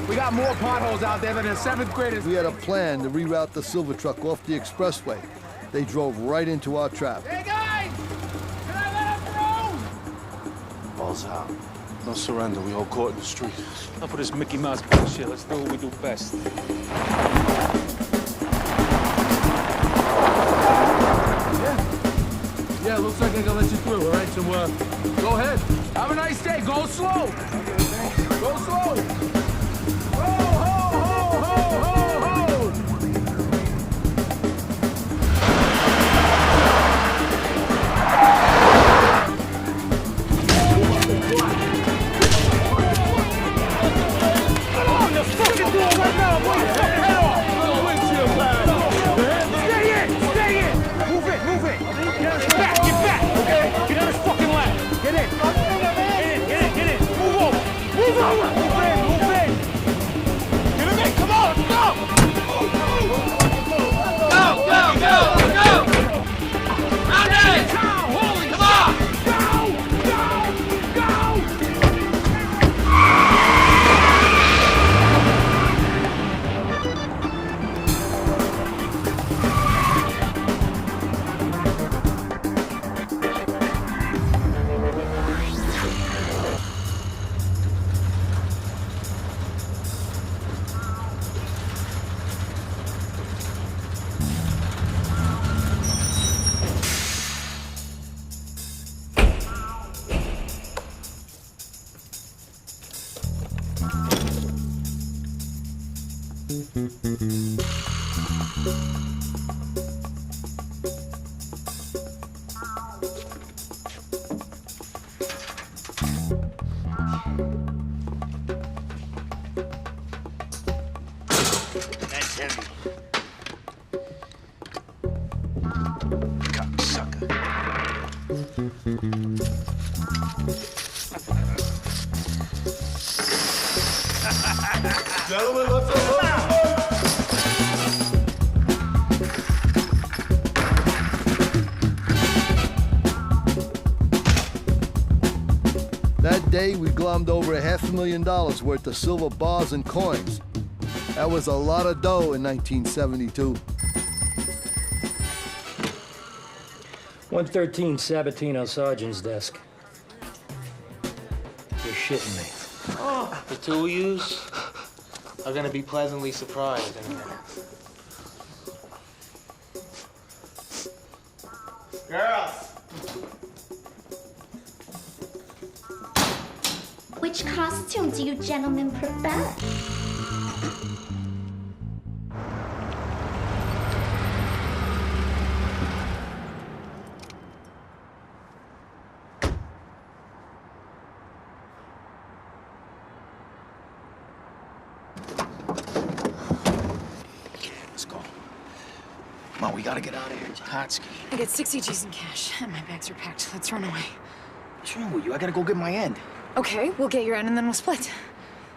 We got more potholes out there than a 7th grader. We had a plan to reroute the silver truck off the expressway. They drove right into our trap. Hey, guys! Can I let him through? Balls out. No surrender. We all caught in the street. Enough of this Mickey Mouse bullshit. Let's do what we do best. Yeah, looks like I can let you through, all right? So, go ahead. Have a nice day. Go slow. Go slow. Ho, ho, ho, ho, ho, ho. That's heavy. Cocksucker. Gentlemen, let's go. That day, we glommed over $500,000 worth of silver bars and coins. That was a lot of dough in 1972. 113 Sabatino Sergeant's desk. You're shitting me. Oh, the two of yous are gonna be pleasantly surprised in a minute. Girls! Which costume do you gentlemen prefer? Let's go. Come on, we gotta get out of here. It's hot ski. I got 60 G's in cash, and my bags are packed. Let's run away. What's wrong with you? I gotta go get my end. Okay, we'll get your end and then we'll split.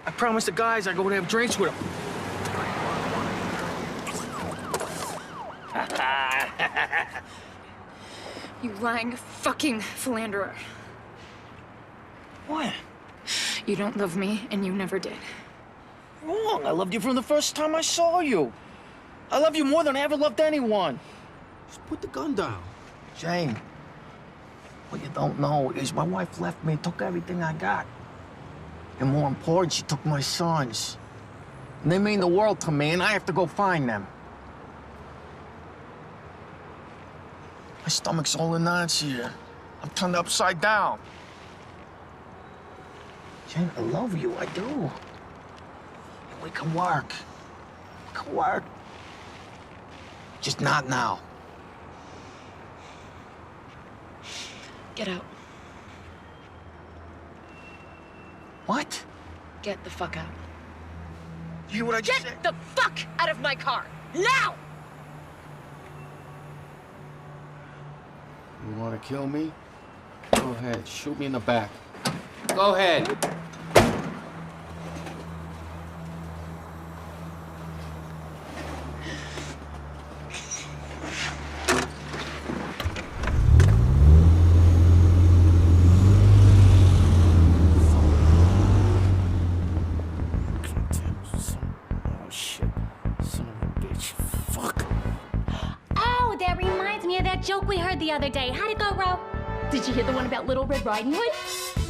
I promised the guys I'd go to have drinks with them. You lying fucking philanderer. What? You don't love me, and you never did. Wrong. I loved you from the first time I saw you. I love you more than I ever loved anyone. Just put the gun down. Jane, what you don't know is my wife left me and took everything I got. And more important, she took my sons. And they mean the world to me, and I have to go find them. My stomach's all in knots here. I'm turned upside down. Jane, I love you, I do. And we can work. We can work. Just not now. Get out. What? Get the fuck out. You hear what I just said? said? Get the fuck out of my car! Now! You wanna kill me? Go ahead, shoot me in the back. Go ahead. Oh, that reminds me of that joke we heard the other day. How'd it go, Ro? Did you hear the one about Little Red Riding Hood?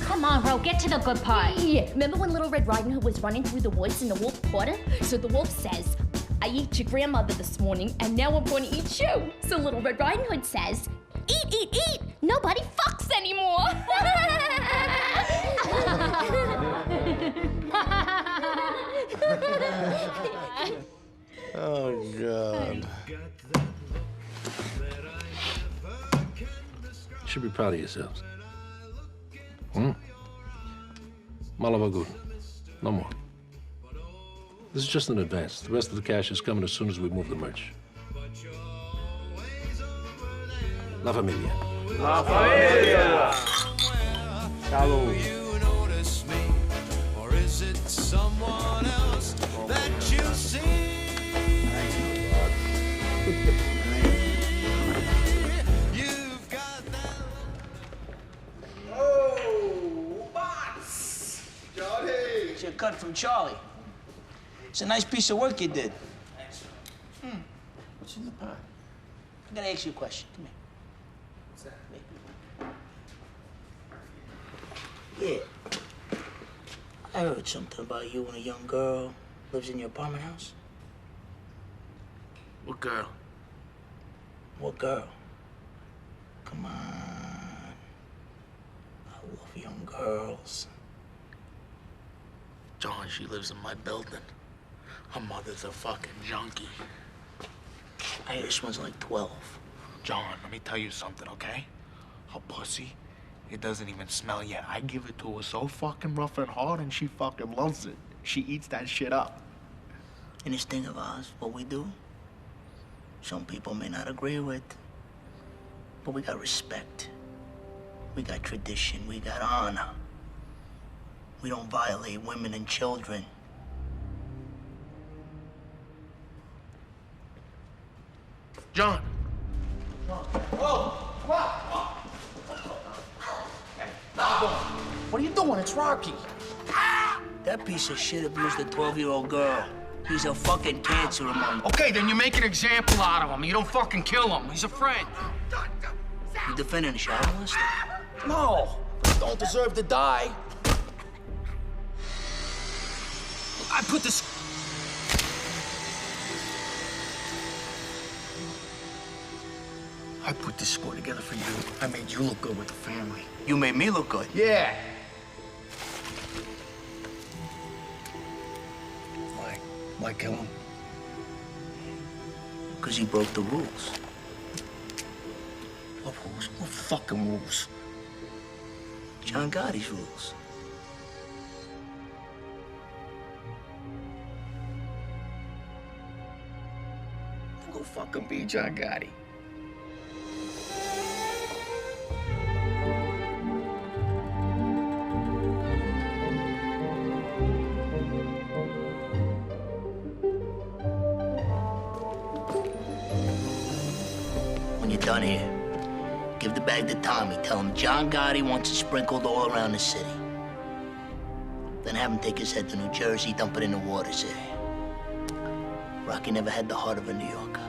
Come on, Ro, get to the good part. Yeah, remember when Little Red Riding Hood was running through the woods and the wolf caught her? So the wolf says, I ate your grandmother this morning and now I'm going to eat you. So Little Red Riding Hood says, eat, eat, eat. Nobody fucks anymore. Oh, God. You should be proud of yourselves. Malava good. No more. This is just an advance. The rest of the cash is coming as soon as we move the merch. La familia. La familia. Salud. It's your cut from Charlie. It's a nice piece of work you did. What's in the pot? I gotta ask you a question. Come here. What's that? Yeah. I heard something about you and a young girl lives in your apartment house. What girl? What girl? Come on. I love young girls. John, she lives in my building. Her mother's a fucking junkie. I hear she was like 12. John, let me tell you something, okay? Her pussy, it doesn't even smell yet. I give it to her so fucking rough and hard, and she fucking loves it. She eats that shit up. In this thing of ours, what we do, some people may not agree with, but we got respect. We got tradition. We got honor. We don't violate women and children. John. Whoa! What? What are you doing? It's Rocky. That piece of shit abused a 12-year-old girl. He's a fucking cancer among. Okay, then you make an example out of him. You don't fucking kill him. He's a friend. You defending a child molester? No, don't deserve to die. I put this. I put this score together for you. I made you look good with the family. You made me look good. Yeah. Why kill him? Because he broke the rules. What rules? What fucking rules? John Gotti's rules. Go fucking be John Gotti. When you're done here, give the bag to Tommy. Tell him John Gotti wants it sprinkled all around the city. Then have him take his head to New Jersey, dump it in the waters there. Rocky never had the heart of a New Yorker.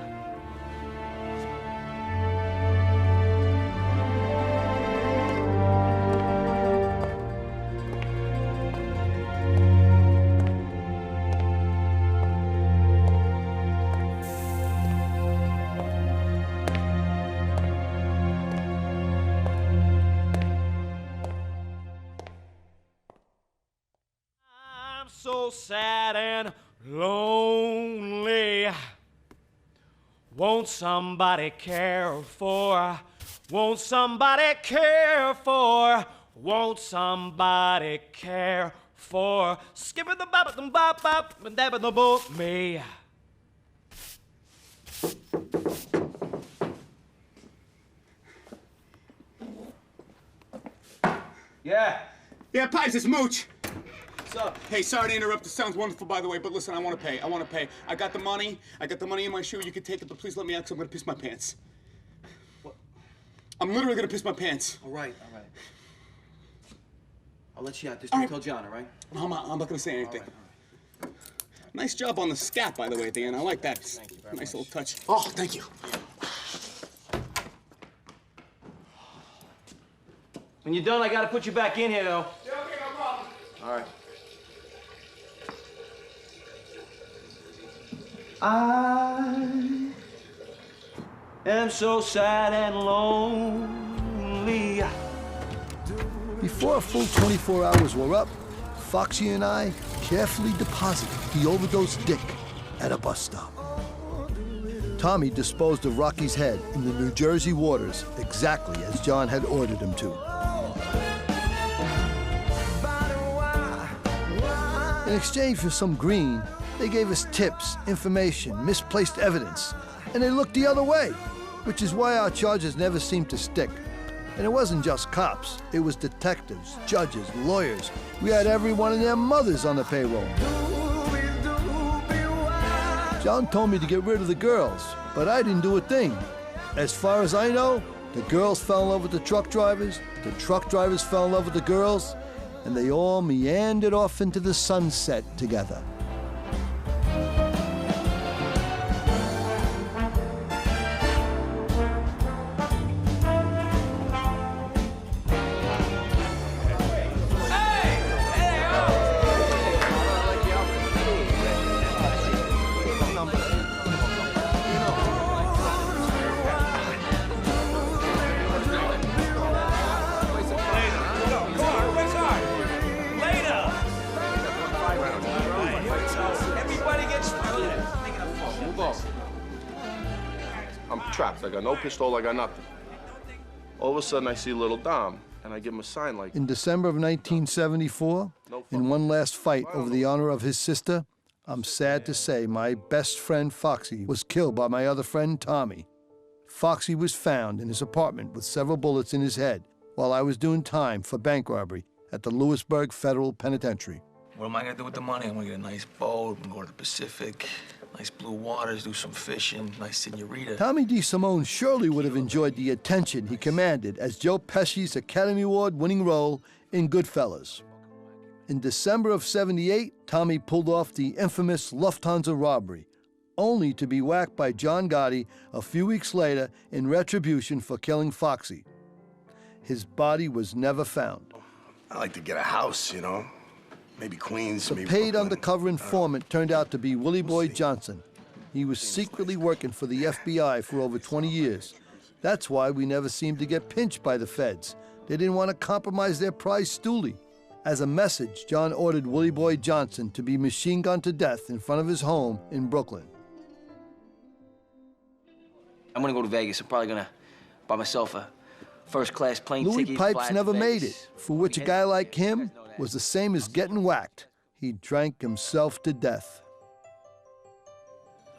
So sad and lonely. Won't somebody care for? Won't somebody care for? Won't somebody care for? Skipping the bop and bop bop and dabbing the boat me. Yeah, Pipes, it's Mooch. What's up? Hey, sorry to interrupt. This sounds wonderful, by the way, but listen, I want to pay. I got the money. I got the money in my shoe. You can take it, but please let me out, because I'm going to piss my pants. What? I'm literally going to piss my pants. All right. I'll let you out. Just don't tell John, all right? I'm not going to say anything. All right. Nice job on the scat, by the way, at the end. I like that. Thank you very nice much. little touch. Oh, thank you. When you're done, I gotta put you back in here, though. Yeah, okay, no problem. All right. I am so sad and lonely. Before a full 24 hours were up, Foxy and I carefully deposited the overdosed Dick at a bus stop. Tommy disposed of Rocky's head in the New Jersey waters exactly as John had ordered him to. In exchange for some green, they gave us tips, information, misplaced evidence, and they looked the other way, which is why our charges never seemed to stick. And it wasn't just cops, it was detectives, judges, lawyers. We had everyone and their mothers on the payroll. John told me to get rid of the girls, but I didn't do a thing. As far as I know, the girls fell in love with the truck drivers fell in love with the girls, and they all meandered off into the sunset together. I'm trapped. I got no pistol, I got nothing. All of a sudden, I see little Dom, and I give him a sign like... In December of 1974, in one last fight over the honor of his sister, I'm sad to say my best friend Foxy was killed by my other friend Tommy. Foxy was found in his apartment with several bullets in his head while I was doing time for bank robbery at the Lewisburg Federal Penitentiary. What am I gonna do with the money? I'm gonna get a nice boat, I'm gonna go to the Pacific, nice blue waters, do some fishing, nice senorita. Tommy DeSimone surely would have enjoyed the attention he commanded as Joe Pesci's Academy Award-winning role in Goodfellas. In December of '78, Tommy pulled off the infamous Lufthansa robbery, only to be whacked by John Gotti a few weeks later in retribution for killing Foxy. His body was never found. I like to get a house, you know? Maybe Queens, The maybe paid Brooklyn. undercover informant turned out to be Willie Boy Johnson. He was secretly working for the FBI for over 20 years. That's why we never seemed to get pinched by the feds. They didn't want to compromise their prize stoolie. As a message, John ordered Willie Boy Johnson to be machine gunned to death in front of his home in Brooklyn. I'm gonna go to Vegas. I'm probably gonna buy myself a first-class plane Louis ticket. fly Pipes to never made Vegas. it, for which a guy like him was the same as getting whacked. He drank himself to death.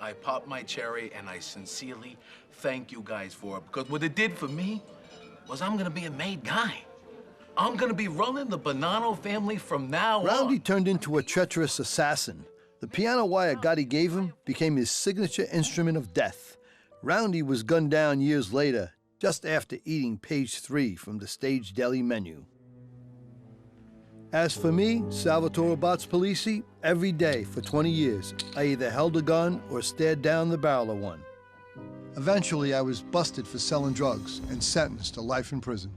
I popped my cherry, and I sincerely thank you guys for it, because what it did for me was I'm gonna be a made guy. I'm gonna be running the Bonanno family from now on. Roundy turned into a treacherous assassin. The piano wire Gotti gave him became his signature instrument of death. Roundy was gunned down years later, just after eating page 3 from the Stage Deli menu. As for me, Salvatore Batz Polisi, every day for 20 years, I either held a gun or stared down the barrel of one. Eventually, I was busted for selling drugs and sentenced to life in prison.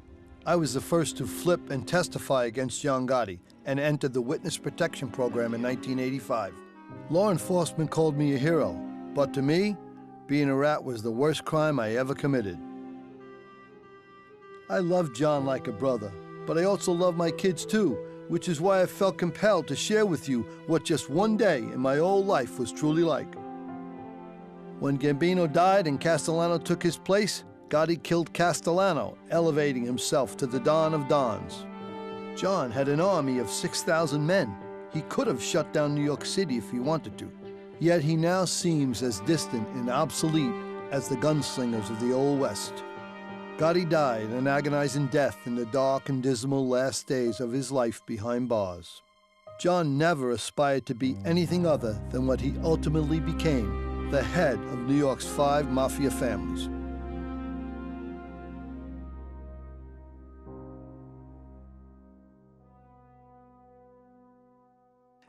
I was the first to flip and testify against John Gotti and entered the Witness Protection Program in 1985. Law enforcement called me a hero, but to me, being a rat was the worst crime I ever committed. I love John like a brother, but I also love my kids too, which is why I felt compelled to share with you what just one day in my old life was truly like. When Gambino died and Castellano took his place, Gotti killed Castellano, elevating himself to the Don of Dons. John had an army of 6,000 men. He could have shut down New York City if he wanted to. Yet he now seems as distant and obsolete as the gunslingers of the Old West. Gotti died an agonizing death in the dark and dismal last days of his life behind bars. John never aspired to be anything other than what he ultimately became, the head of New York's 5 mafia families.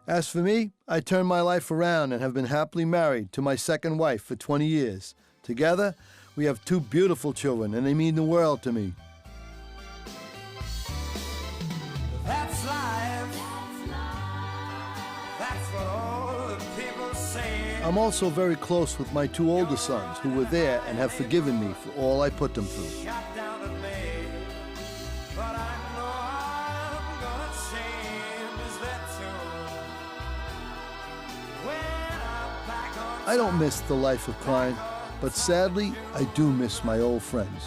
As for me, I turned my life around and have been happily married to my second wife for 20 years. Together, we have 2 beautiful children, and they mean the world to me. That's life. That's what all the people say. I'm also very close with my 2 older sons who were there and have forgiven me for all I put them through. Shot down at me, but I know I'm gonna change. Is that true? When I'm back on I don't miss the life of crime, but sadly, I do miss my old friends.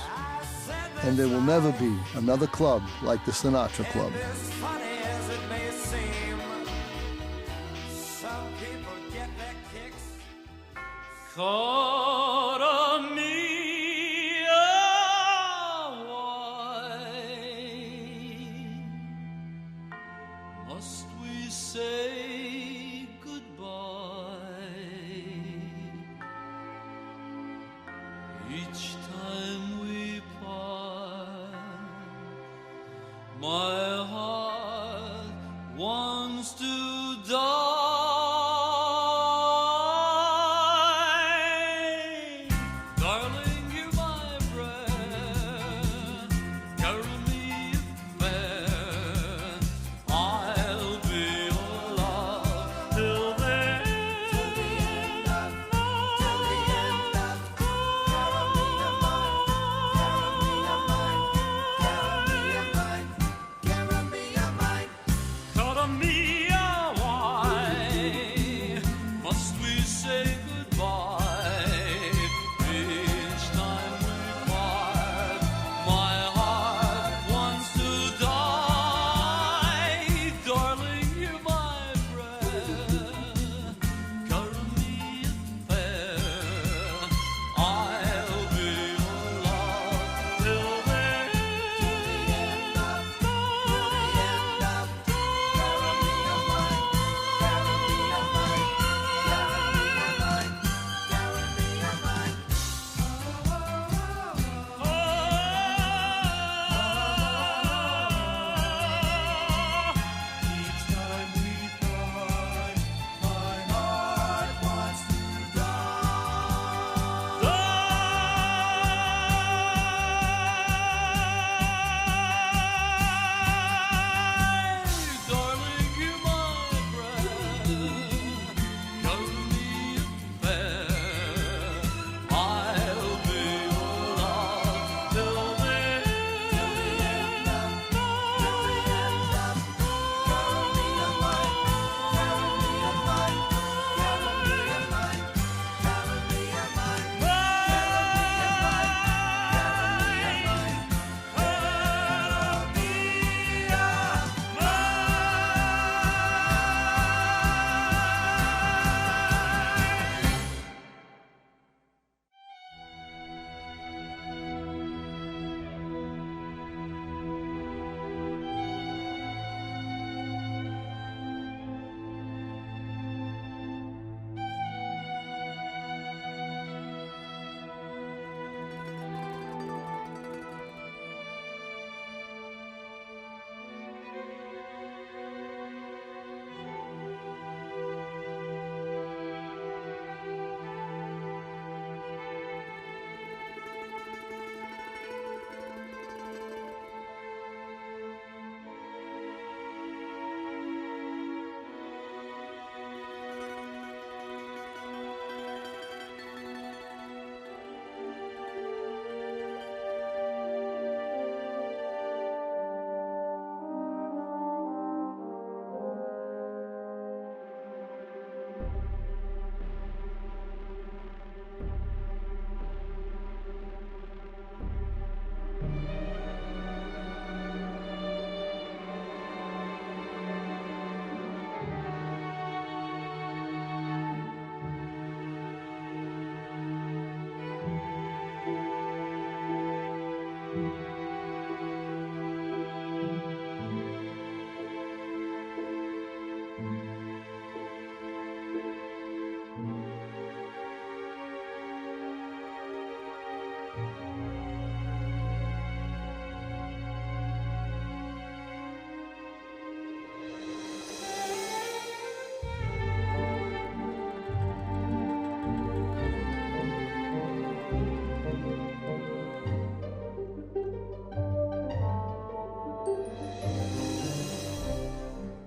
And there will never be another club like the Sinatra Club. as funny as it may seem, some people get their kicks. Caught me away. Must we say goodbye? Each time we part, my heart belongs to Dog.